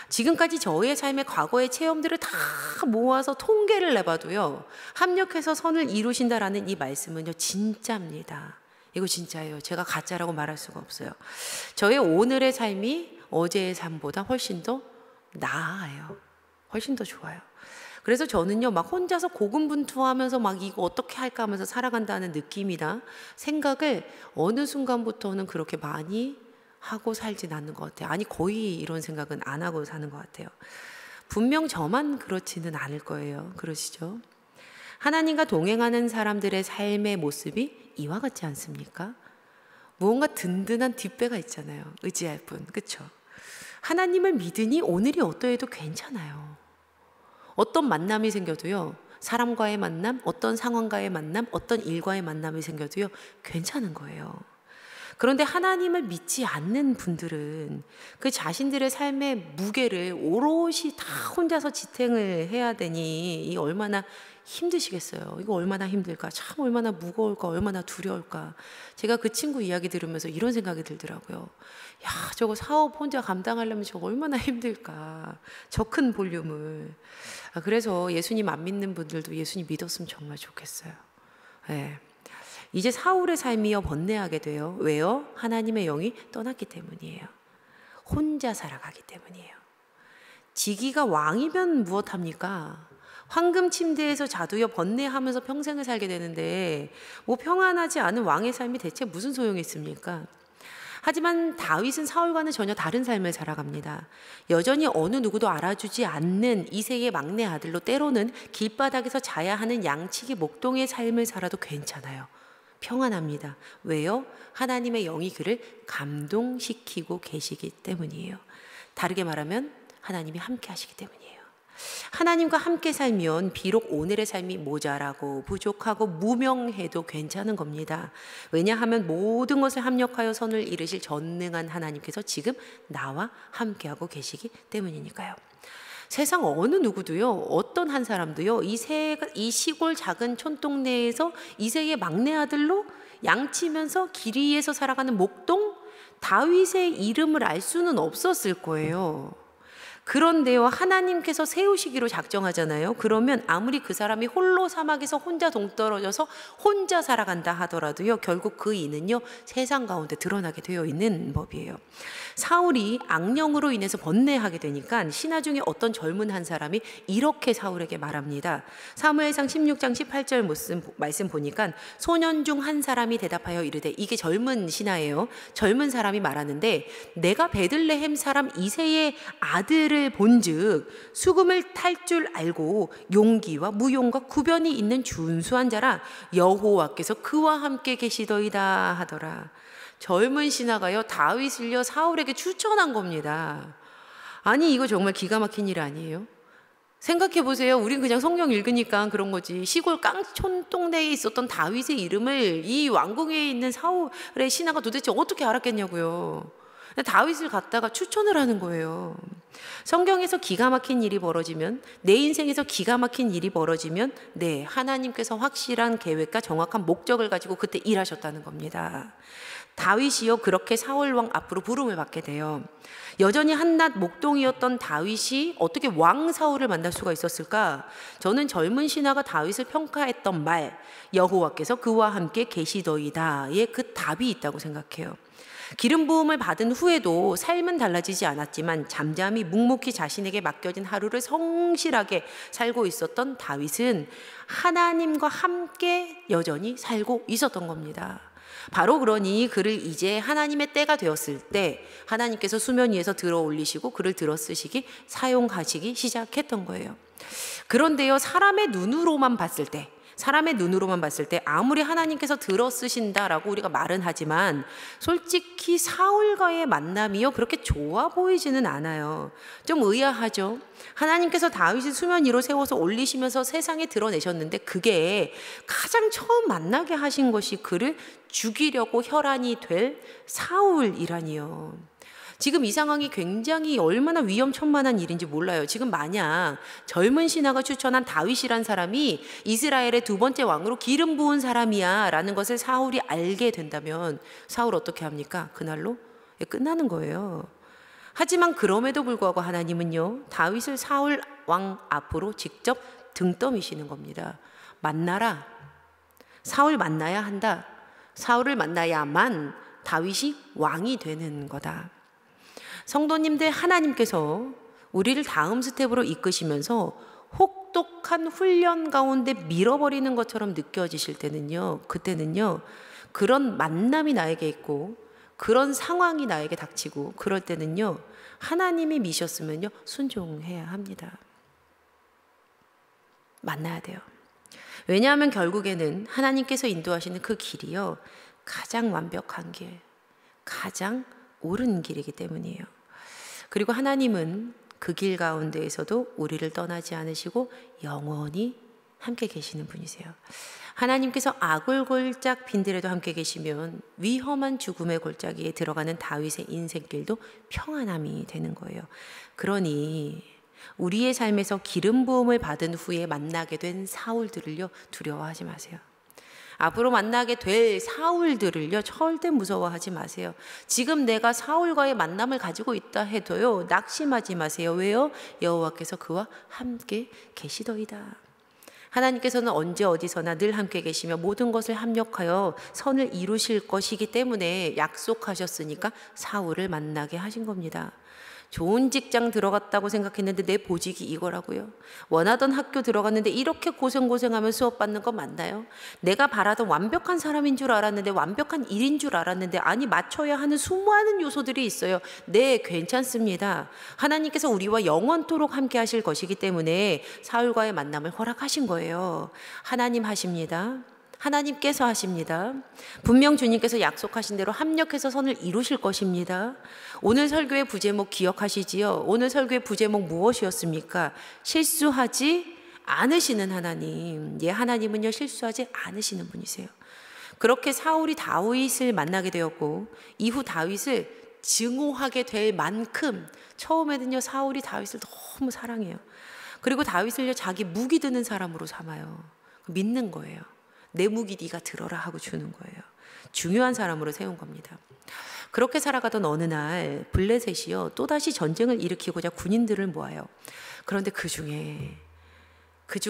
지금까지 저의 삶의 과거의 체험들을 다 모아서 통계를 내봐도요, 합력해서 선을 이루신다라는 이 말씀은요, 진짜입니다. 이거 진짜예요. 제가 가짜라고 말할 수가 없어요. 저의 오늘의 삶이 어제의 삶보다 훨씬 더 나아요. 훨씬 더 좋아요. 그래서 저는요, 막 혼자서 고군분투하면서 막 이거 어떻게 할까 하면서 살아간다는 느낌이나 생각을 어느 순간부터는 그렇게 많이 하고 살진 않는 것 같아요. 아니, 거의 이런 생각은 안 하고 사는 것 같아요. 분명 저만 그렇지는 않을 거예요. 그러시죠? 하나님과 동행하는 사람들의 삶의 모습이 이와 같지 않습니까? 무언가 든든한 뒷배가 있잖아요. 의지할 분, 그렇죠? 하나님을 믿으니 오늘이 어떠해도 괜찮아요. 어떤 만남이 생겨도요, 사람과의 만남, 어떤 상황과의 만남, 어떤 일과의 만남이 생겨도요, 괜찮은 거예요. 그런데 하나님을 믿지 않는 분들은 그 자신들의 삶의 무게를 오롯이 다 혼자서 지탱을 해야 되니 이 얼마나 힘드시겠어요. 이거 얼마나 힘들까, 참 얼마나 무거울까, 얼마나 두려울까. 제가 그 친구 이야기 들으면서 이런 생각이 들더라고요. 야, 저거 사업 혼자 감당하려면 저거 얼마나 힘들까, 저 큰 볼륨을. 그래서 예수님 안 믿는 분들도 예수님 믿었으면 정말 좋겠어요. 네. 이제 사울의 삶이여 번뇌하게 돼요. 왜요? 하나님의 영이 떠났기 때문이에요. 혼자 살아가기 때문이에요. 지기가 왕이면 무엇합니까? 황금 침대에서 자두여 번뇌하면서 평생을 살게 되는데 뭐 평안하지 않은 왕의 삶이 대체 무슨 소용이 있습니까? 하지만 다윗은 사울과는 전혀 다른 삶을 살아갑니다. 여전히 어느 누구도 알아주지 않는 이세의 막내 아들로 때로는 길바닥에서 자야 하는 양치기 목동의 삶을 살아도 괜찮아요. 평안합니다. 왜요? 하나님의 영이 그를 감동시키고 계시기 때문이에요. 다르게 말하면 하나님이 함께 하시기 때문이에요. 하나님과 함께 살면 비록 오늘의 삶이 모자라고 부족하고 무명해도 괜찮은 겁니다. 왜냐하면 모든 것을 합력하여 선을 이루실 전능한 하나님께서 지금 나와 함께하고 계시기 때문이니까요. 세상 어느 누구도요, 어떤 한 사람도요, 이 시골 작은 촌동네에서 이세의 막내 아들로 양치면서 길 위에서 살아가는 목동 다윗의 이름을 알 수는 없었을 거예요. 그런데요, 하나님께서 세우시기로 작정하잖아요. 그러면 아무리 그 사람이 홀로 사막에서 혼자 동떨어져서 혼자 살아간다 하더라도요, 결국 그 이는요, 세상 가운데 드러나게 되어 있는 법이에요. 사울이 악령으로 인해서 번뇌하게 되니까 신하 중에 어떤 젊은 한 사람이 이렇게 사울에게 말합니다. 사무엘상 16장 18절 말씀 보니까 소년 중 한 사람이 대답하여 이르되, 이게 젊은 신하예요. 젊은 사람이 말하는데, 내가 베들레헴 사람 이새의 아들을 본즉 수금을 탈 줄 알고 용기와 무용과 구변이 있는 준수한 자라, 여호와께서 그와 함께 계시더이다 하더라. 젊은 신하가요, 다윗을요 사울에게 추천한 겁니다. 아니, 이거 정말 기가 막힌 일 아니에요? 생각해 보세요. 우린 그냥 성경 읽으니까 그런 거지. 시골 깡촌 동네에 있었던 다윗의 이름을 이 왕궁에 있는 사울의 신하가 도대체 어떻게 알았겠냐고요. 다윗을 갖다가 추천을 하는 거예요. 성경에서 기가 막힌 일이 벌어지면, 내 인생에서 기가 막힌 일이 벌어지면, 네, 하나님께서 확실한 계획과 정확한 목적을 가지고 그때 일하셨다는 겁니다. 다윗이요, 그렇게 사울 왕 앞으로 부름을 받게 돼요. 여전히 한낱 목동이었던 다윗이 어떻게 왕 사울을 만날 수가 있었을까? 저는 젊은 신하가 다윗을 평가했던 말, 여호와께서 그와 함께 계시더이다의 그 답이 있다고 생각해요. 기름 부음을 받은 후에도 삶은 달라지지 않았지만 잠잠히 묵묵히 자신에게 맡겨진 하루를 성실하게 살고 있었던 다윗은 하나님과 함께 여전히 살고 있었던 겁니다. 바로 그러니 그를 이제 하나님의 때가 되었을 때 하나님께서 수면 위에서 들어 올리시고 그를 들어 쓰시기, 사용하시기 시작했던 거예요. 그런데요, 사람의 눈으로만 봤을 때 아무리 하나님께서 들어 쓰신다라고 우리가 말은 하지만 솔직히 사울과의 만남이요, 그렇게 좋아 보이지는 않아요. 좀 의아하죠. 하나님께서 다윗을 수면 위로 세워서 올리시면서 세상에 드러내셨는데 그게 가장 처음 만나게 하신 것이 그를 죽이려고 혈안이 될 사울이라니요. 지금 이 상황이 굉장히 얼마나 위험천만한 일인지 몰라요. 지금 만약 젊은 신하가 추천한 다윗이란 사람이 이스라엘의 두 번째 왕으로 기름 부은 사람이야 라는 것을 사울이 알게 된다면 사울 어떻게 합니까? 그날로 끝나는 거예요. 하지만 그럼에도 불구하고 하나님은요, 다윗을 사울 왕 앞으로 직접 등 떠미시는 겁니다. 만나라. 사울 만나야 한다. 사울을 만나야만 다윗이 왕이 되는 거다. 성도님들, 하나님께서 우리를 다음 스텝으로 이끄시면서 혹독한 훈련 가운데 밀어버리는 것처럼 느껴지실 때는요, 그때는요, 그런 만남이 나에게 있고 그런 상황이 나에게 닥치고 그럴 때는요, 하나님이 미셨으면요, 순종해야 합니다. 만나야 돼요. 왜냐하면 결국에는 하나님께서 인도하시는 그 길이요, 가장 완벽한 길, 가장 옳은 길이기 때문이에요. 그리고 하나님은 그 길 가운데에서도 우리를 떠나지 않으시고 영원히 함께 계시는 분이세요. 하나님께서 악을 골짝 빈들에도 함께 계시면 위험한 죽음의 골짜기에 들어가는 다윗의 인생길도 평안함이 되는 거예요. 그러니 우리의 삶에서 기름 부음을 받은 후에 만나게 된 사울들을요, 두려워하지 마세요. 앞으로 만나게 될 사울들을요, 절대 무서워하지 마세요. 지금 내가 사울과의 만남을 가지고 있다 해도요, 낙심하지 마세요. 왜요? 여호와께서 그와 함께 계시더이다. 하나님께서는 언제 어디서나 늘 함께 계시며 모든 것을 합력하여 선을 이루실 것이기 때문에 약속하셨으니까 사울을 만나게 하신 겁니다. 좋은 직장 들어갔다고 생각했는데 내 보직이 이거라고요? 원하던 학교 들어갔는데 이렇게 고생하며 수업 받는 거 맞나요? 내가 바라던 완벽한 사람인 줄 알았는데, 완벽한 일인 줄 알았는데, 아니 맞춰야 하는 수많은 요소들이 있어요. 네, 괜찮습니다. 하나님께서 우리와 영원토록 함께 하실 것이기 때문에 사울과의 만남을 허락하신 거예요. 하나님 하십니다. 하나님께서 하십니다. 분명 주님께서 약속하신 대로 합력해서 선을 이루실 것입니다. 오늘 설교의 부제목 기억하시지요? 오늘 설교의 부제목 무엇이었습니까? 실수하지 않으시는 하나님. 예, 하나님은요, 실수하지 않으시는 분이세요. 그렇게 사울이 다윗을 만나게 되었고 이후 다윗을 증오하게 될 만큼 처음에는요, 사울이 다윗을 너무 사랑해요. 그리고 다윗을요, 자기 무기 드는 사람으로 삼아요. 믿는 거예요. 내 무기 네가 들어라 하고 주는 거예요. 중요한 사람으로 세운 겁니다. 그렇게 살아가던 어느 날 블레셋이요, 또다시 전쟁을 일으키고자 군인들을 모아요. 그런데 그중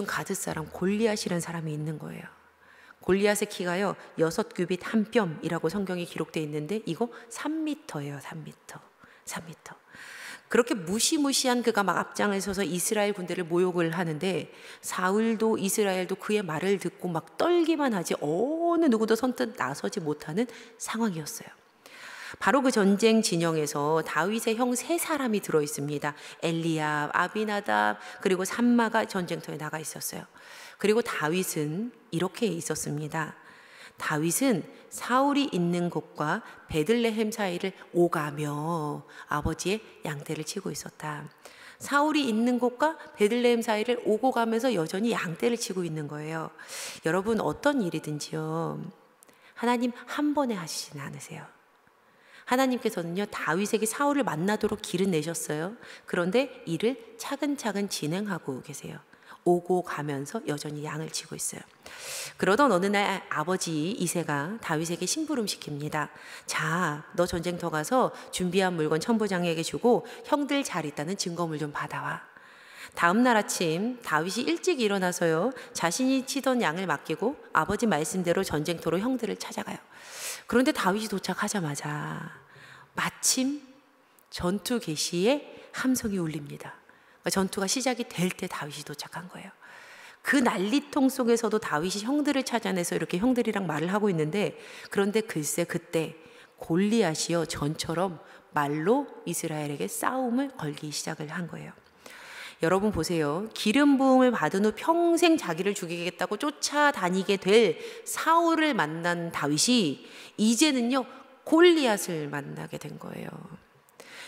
가드 사람 골리앗이라는 사람이 있는 거예요. 골리앗의 키가요 6규빗 1뼘이라고 성경에 기록되어 있는데 이거 3m예요. 3m. 그렇게 무시무시한 그가 막 앞장에 서서 이스라엘 군대를 모욕을 하는데 사울도 이스라엘도 그의 말을 듣고 막 떨기만 하지 어느 누구도 선뜻 나서지 못하는 상황이었어요. 바로 그 전쟁 진영에서 다윗의 형 3사람이 들어있습니다. 엘리압, 아비나답, 그리고 삼마가 전쟁터에 나가 있었어요. 그리고 다윗은 이렇게 있었습니다. 다윗은 사울이 있는 곳과 베들레헴 사이를 오가며 아버지의 양떼를 치고 있었다. 사울이 있는 곳과 베들레헴 사이를 오고 가면서 여전히 양떼를 치고 있는 거예요. 여러분, 어떤 일이든지요, 하나님 한 번에 하시진 않으세요. 하나님께서는요 다윗에게 사울을 만나도록 길은 내셨어요. 그런데 이를 차근차근 진행하고 계세요. 오고 가면서 여전히 양을 치고 있어요. 그러던 어느 날 아버지 이새가 다윗에게 심부름 시킵니다. 자, 너 전쟁터 가서 준비한 물건 천부장에게 주고 형들 잘 있다는 증거물 좀 받아와. 다음 날 아침 다윗이 일찍 일어나서요 자신이 치던 양을 맡기고 아버지 말씀대로 전쟁터로 형들을 찾아가요. 그런데 다윗이 도착하자마자 마침 전투 개시에 함성이 울립니다. 그러니까 전투가 시작이 될 때 다윗이 도착한 거예요. 그 난리통 속에서도 다윗이 형들을 찾아내서 이렇게 형들이랑 말을 하고 있는데, 그런데 글쎄 그때 골리앗이요 전처럼 말로 이스라엘에게 싸움을 걸기 시작을 한 거예요. 여러분 보세요. 기름 부음을 받은 후 평생 자기를 죽이겠다고 쫓아다니게 될 사울을 만난 다윗이 이제는요 골리앗을 만나게 된 거예요.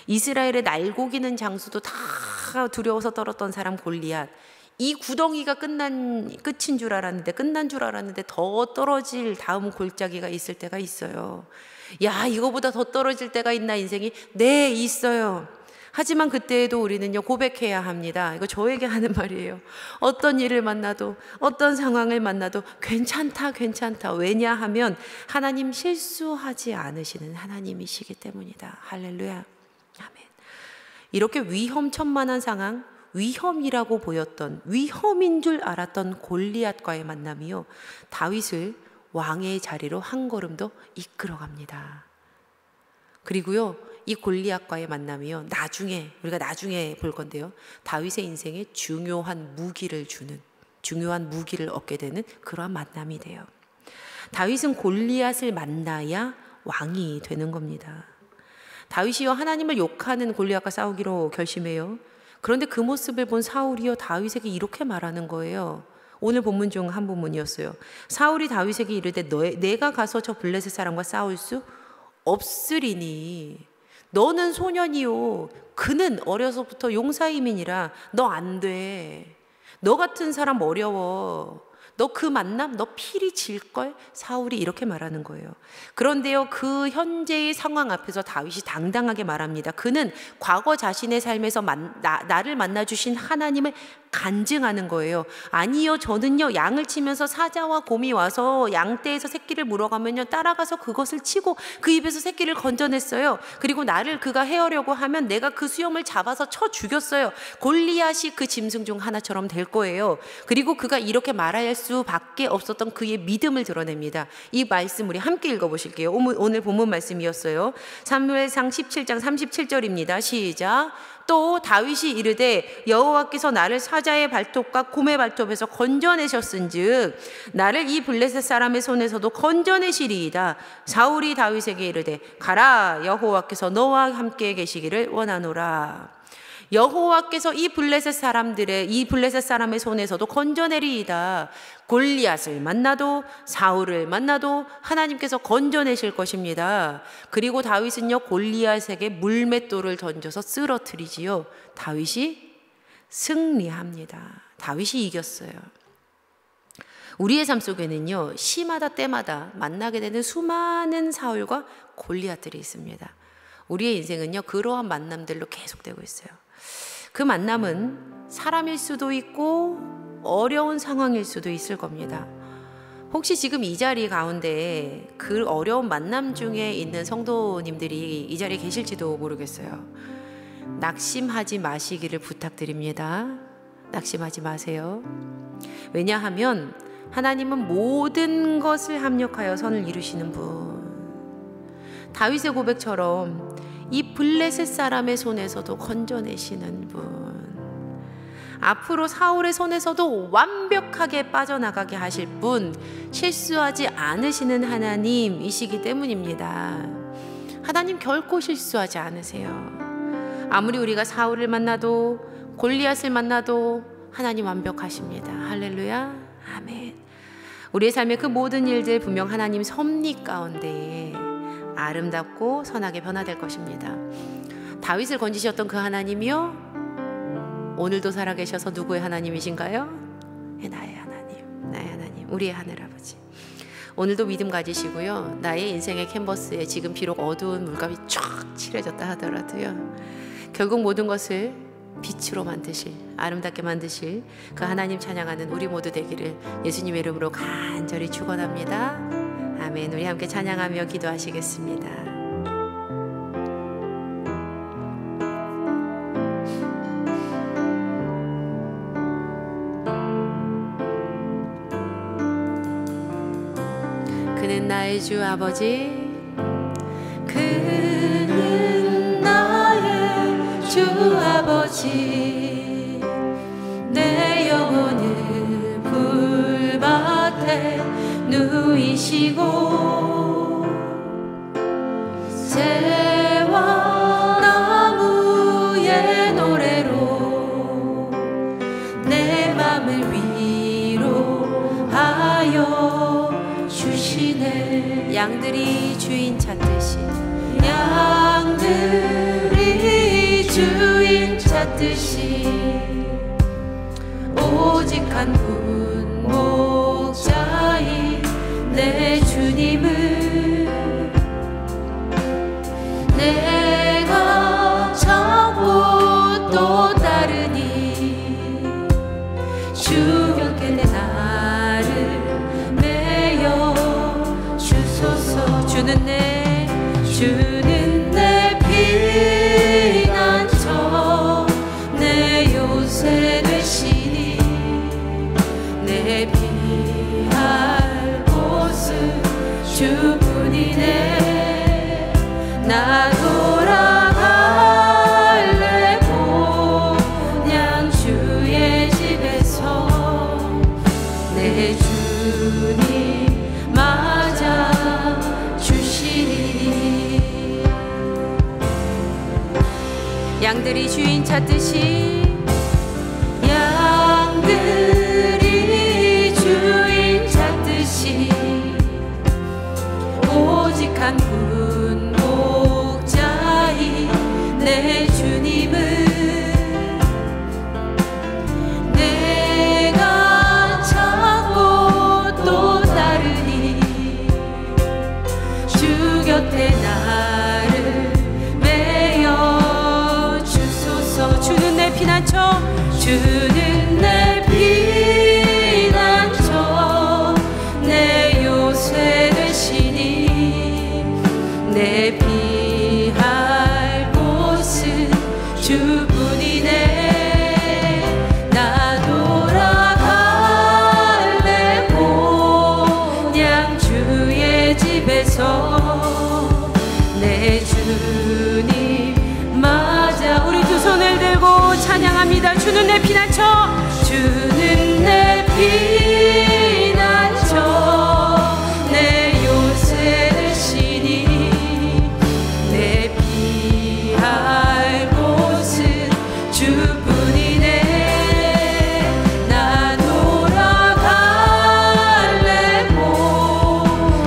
이스라엘의 날고기는 장수도 다 두려워서 떨었던 사람 골리앗. 이 구덩이가 끝인 줄 알았는데, 끝난 줄 알았는데 더 떨어질 다음 골짜기가 있을 때가 있어요. 야, 이거보다 더 떨어질 때가 있나 인생이? 네, 있어요. 하지만 그때에도 우리는요 고백해야 합니다. 이거 저에게 하는 말이에요. 어떤 일을 만나도, 어떤 상황을 만나도 괜찮다 괜찮다. 왜냐하면 하나님 실수하지 않으시는 하나님이시기 때문이다. 할렐루야, 아멘. 이렇게 위험천만한 상황, 위험이라고 보였던, 위험인 줄 알았던 골리앗과의 만남이요 다윗을 왕의 자리로 한 걸음 더 이끌어갑니다. 그리고요 이 골리앗과의 만남이요 우리가 나중에 볼 건데요 다윗의 인생에 중요한 무기를 얻게 되는 그러한 만남이 돼요. 다윗은 골리앗을 만나야 왕이 되는 겁니다. 다윗이요 하나님을 욕하는 골리앗과 싸우기로 결심해요. 그런데 그 모습을 본 사울이요 다윗에게 이렇게 말하는 거예요. 오늘 본문 중 한 본문이었어요. 사울이 다윗에게 이르되 내가 가서 저 블레셋 사람과 싸울 수 없으리니 너는 소년이요 그는 어려서부터 용사임이니라. 너 안 돼. 너 같은 사람 어려워. 너 그 만남 너 필히 질걸. 사울이 이렇게 말하는 거예요. 그런데요 그 현재의 상황 앞에서 다윗이 당당하게 말합니다. 그는 과거 자신의 삶에서 나를 만나주신 하나님을 간증하는 거예요. 아니요, 저는요 양을 치면서 사자와 곰이 와서 양떼에서 새끼를 물어가면요 따라가서 그것을 치고 그 입에서 새끼를 건져냈어요. 그리고 나를 그가 해하려고 하면 내가 그 수염을 잡아서 쳐 죽였어요. 골리앗이 그 짐승 중 하나처럼 될 거예요. 그리고 그가 이렇게 말할 수밖에 없었던 그의 믿음을 드러냅니다. 이 말씀 우리 함께 읽어보실게요. 오늘 본문 말씀이었어요. 사무엘상 17장 37절입니다. 시작. 또 다윗이 이르되 여호와께서 나를 사자의 발톱과 곰의 발톱에서 건져내셨은즉 나를 이 블레셋 사람의 손에서도 건져내시리이다. 사울이 다윗에게 이르되 가라, 여호와께서 너와 함께 계시기를 원하노라. 여호와께서 이 블레셋 사람의 손에서도 건져내리이다. 골리앗을 만나도 사울을 만나도 하나님께서 건져내실 것입니다. 그리고 다윗은요 골리앗에게 물맷돌을 던져서 쓰러뜨리지요. 다윗이 승리합니다. 다윗이 이겼어요. 우리의 삶 속에는요 시마다 때마다 만나게 되는 수많은 사울과 골리앗들이 있습니다. 우리의 인생은요 그러한 만남들로 계속되고 있어요. 그 만남은 사람일 수도 있고 어려운 상황일 수도 있을 겁니다. 혹시 지금 이 자리 가운데 그 어려운 만남 중에 있는 성도님들이 이 자리에 계실지도 모르겠어요. 낙심하지 마시기를 부탁드립니다. 낙심하지 마세요. 왜냐하면 하나님은 모든 것을 합력하여 선을 이루시는 분. 다윗의 고백처럼 이 블레셋 사람의 손에서도 건져내시는 분, 앞으로 사울의 손에서도 완벽하게 빠져나가게 하실 분, 실수하지 않으시는 하나님이시기 때문입니다. 하나님 결코 실수하지 않으세요. 아무리 우리가 사울을 만나도 골리앗을 만나도 하나님 완벽하십니다. 할렐루야, 아멘. 우리의 삶의 그 모든 일들 분명 하나님 섭리 가운데에 아름답고 선하게 변화될 것입니다. 다윗을 건지셨던 그 하나님이요 오늘도 살아계셔서 누구의 하나님이신가요? 나의 하나님, 나의 하나님, 우리의 하늘아버지. 오늘도 믿음 가지시고요. 나의 인생의 캔버스에 지금 비록 어두운 물감이 쫙 칠해졌다 하더라도요, 결국 모든 것을 빛으로 만드실, 아름답게 만드실 그 하나님 찬양하는 우리 모두 되기를 예수님의 이름으로 간절히 축원합니다. 아멘. 우리 함께 찬양하며 기도하시겠습니다. 그는 나의 주 아버지, 그는 나의 주 아버지, 내 영혼을 불밭에 누이시고 새와 나무의 노래로 내 맘을 위로하여 주시네. 양들이 주인 찾듯이, 양들이 주인 찾듯이 오직 한 분 목자인 내 주님을 내가 찾고 또 따르니 주 곁에 내 나를 메어 주소서. 주는 내 피난처, 내 요새 되시니 내 피할 곳은 주뿐이네. 나 돌아갈래 그냥 주의 집에서 내 주님 맞아 주시니. 양들이 주인 찾듯이, 양들이 주인 찾듯이 오직 한 분 목자인 내 주님을 내가 찾고 또 따르니 주 곁에 나를 메어 주소서. 주는 내 피난처, 주는 내 피난처, 내 요새 되시니 내 피할 곳은 주뿐이네. 나 돌아갈래 그냥 주의 집에서 내 주님 맞아. 우리 두 손을 들고 찬양합니다. 주는 내 피난처, 주는 내 피난처, 내 요새 되시니 내 피할 곳은 주뿐이네. 나 돌아갈래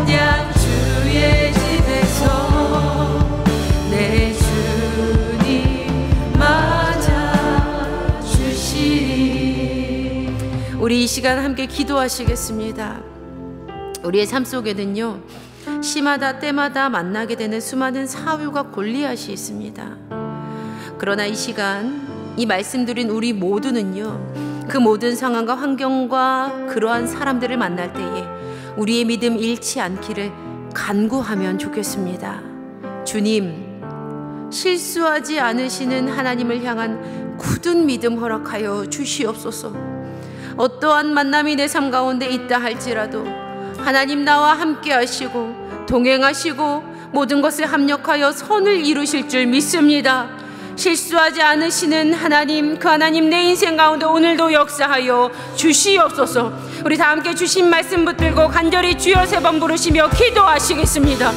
그냥 주의 집에서 내 주님 맞아 주시리. 우리 이 시간 함께 기도하시겠습니다. 우리의 삶 속에는요, 시마다 때마다 만나게 되는 수많은 사울과 골리앗이 있습니다. 그러나 이 시간 이 말씀드린 우리 모두는요, 그 모든 상황과 환경과 그러한 사람들을 만날 때에 우리의 믿음 잃지 않기를 간구하면 좋겠습니다. 주님, 실수하지 않으시는 하나님을 향한 굳은 믿음 허락하여 주시옵소서. 어떠한 만남이 내 삶 가운데 있다 할지라도 하나님 나와 함께 하시고 동행하시고 모든 것을 합력하여 선을 이루실 줄 믿습니다. 실수하지 않으시는 하나님, 그 하나님 내 인생 가운데 오늘도 역사하여 주시옵소서. 우리 다 함께 주신 말씀 붙들고 간절히 주여 세 번 부르시며 기도하시겠습니다.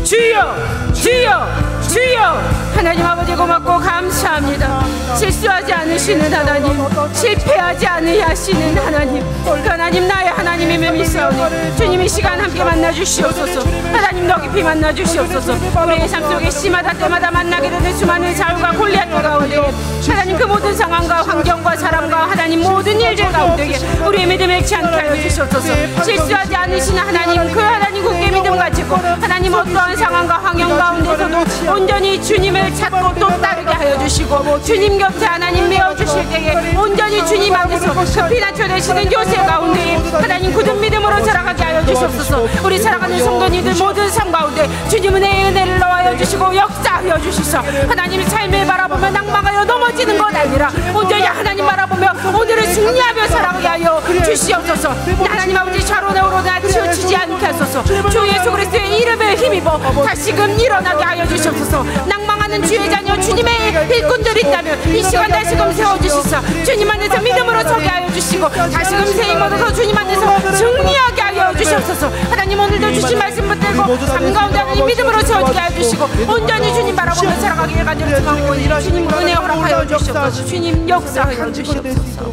주여 주여 주여. 하나님 아버지 고맙고 감사합니다. 실수하지 않으시는 하나님, 실패하지 않으시는 하나님, 하나님 나의 하나님임을 믿사오니 주님 이 시간 함께 만나주시옵소서. 하나님 더 깊이 만나주시옵소서. 우리의 삶 속에 시마다 때마다 만나게 되는 수많은 사울과 골리앗들 가운데 하나님 그 모든 상황과 환경과 사람과 하나님 모든 일들 가운데 우리의 믿음을 잃지 않게 하여 주시옵소서. 실수하지 않으시는 하나님, 그 하나님 굳게 믿음 가지고 하나님 어떠한 상황과 환경 가운데서도 온전히 주님을 찾고 또 따르게 하여 주시고 주님 곁에 하나님 메어주실 때에 온전히 주님 안에서 그 피난처 되시는 요새 가운데 하나님 굳은 믿음으로 살아가게 하여 주시옵소서. 우리 살아가는 성도님들 모든 삶 가운데 주님 은혜를 넣어여 주시고 역사하여 주시소. 하나님 삶을 바라보며 낭망하여 넘어지는 것 아니라 온전히 하나님 바라보며 오늘을 승리하며 살아가게 하여 주시옵소서. 하나님 아버지 좌로나 우로나 치우치지 않게 하소서. 주 예수 그리스도의 이름에 힘입어 다시금 일어나게 하여 주시옵소서. 낭망하는 주의 자녀 주님의 일꾼들이 있다면 이 시간 다시금 세워주시소. 주님 안에서 믿음으로 서게 하여 주시고 다시금 새 힘 얻어서 주님 안에서 승리하게 하여 주시옵소서. 하나님 오늘도 주신 말씀 붙들고 삶 가운데 하나님 믿음으로 세워지게 하여 주시고 온전히 주님 바라보며 살아가기를 간절히 소망하오니 주님 은혜 허락하여 주시옵소서. 주님 역사하여 주시옵소서.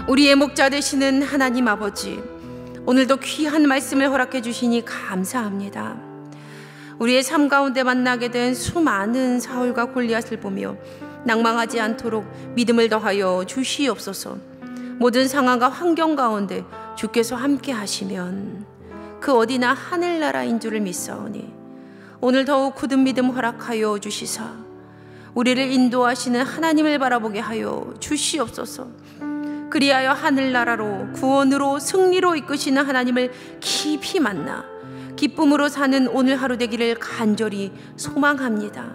우리의 목자 되시는 하나님 아버지, 오늘도 귀한 말씀을 허락해 주시니 감사합니다. 우리의 삶 가운데 만나게 된 수많은 사울과 골리앗을 보며 낭망하지 않도록 믿음을 더하여 주시옵소서. 모든 상황과 환경 가운데 주께서 함께 하시면 그 어디나 하늘나라인 줄을 믿사오니 오늘 더욱 굳은 믿음 허락하여 주시사 우리를 인도하시는 하나님을 바라보게 하여 주시옵소서. 그리하여 하늘나라로 구원으로 승리로 이끄시는 하나님을 깊이 만나 기쁨으로 사는 오늘 하루 되기를 간절히 소망합니다.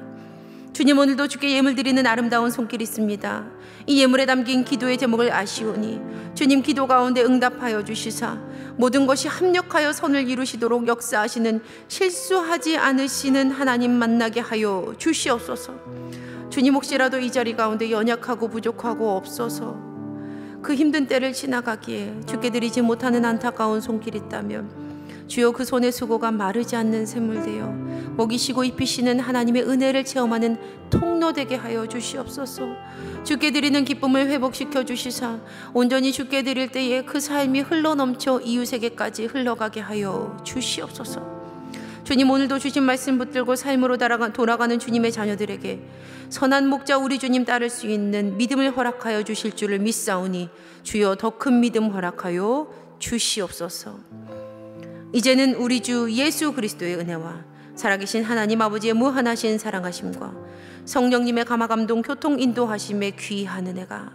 주님, 오늘도 주께 예물 드리는 아름다운 손길이 있습니다. 이 예물에 담긴 기도의 제목을 아시오니 주님 기도 가운데 응답하여 주시사 모든 것이 합력하여 선을 이루시도록 역사하시는 실수하지 않으시는 하나님 만나게 하여 주시옵소서. 주님, 혹시라도 이 자리 가운데 연약하고 부족하고 없어서 그 힘든 때를 지나가기에 주께 드리지 못하는 안타까운 손길이 있다면 주여 그 손의 수고가 마르지 않는 샘물되어 먹이시고 입히시는 하나님의 은혜를 체험하는 통로 되게 하여 주시옵소서. 주께 드리는 기쁨을 회복시켜 주시사 온전히 주께 드릴 때에 그 삶이 흘러넘쳐 이웃에게까지 흘러가게 하여 주시옵소서. 주님, 오늘도 주신 말씀 붙들고 삶으로 돌아가는 주님의 자녀들에게 선한 목자 우리 주님 따를 수 있는 믿음을 허락하여 주실 줄을 믿사오니 주여 더 큰 믿음 허락하여 주시옵소서. 이제는 우리 주 예수 그리스도의 은혜와 살아계신 하나님 아버지의 무한하신 사랑하심과 성령님의 감화감동 교통 인도하심의 귀한 은혜가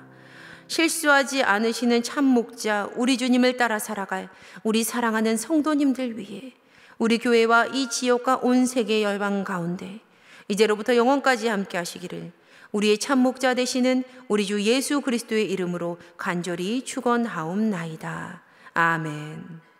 실수하지 않으시는 참 목자 우리 주님을 따라 살아갈 우리 사랑하는 성도님들 위해 우리 교회와 이 지역과 온 세계 열방 가운데 이제로부터 영원까지 함께 하시기를 우리의 참 목자 되시는 우리 주 예수 그리스도의 이름으로 간절히 축원하옵나이다. 아멘.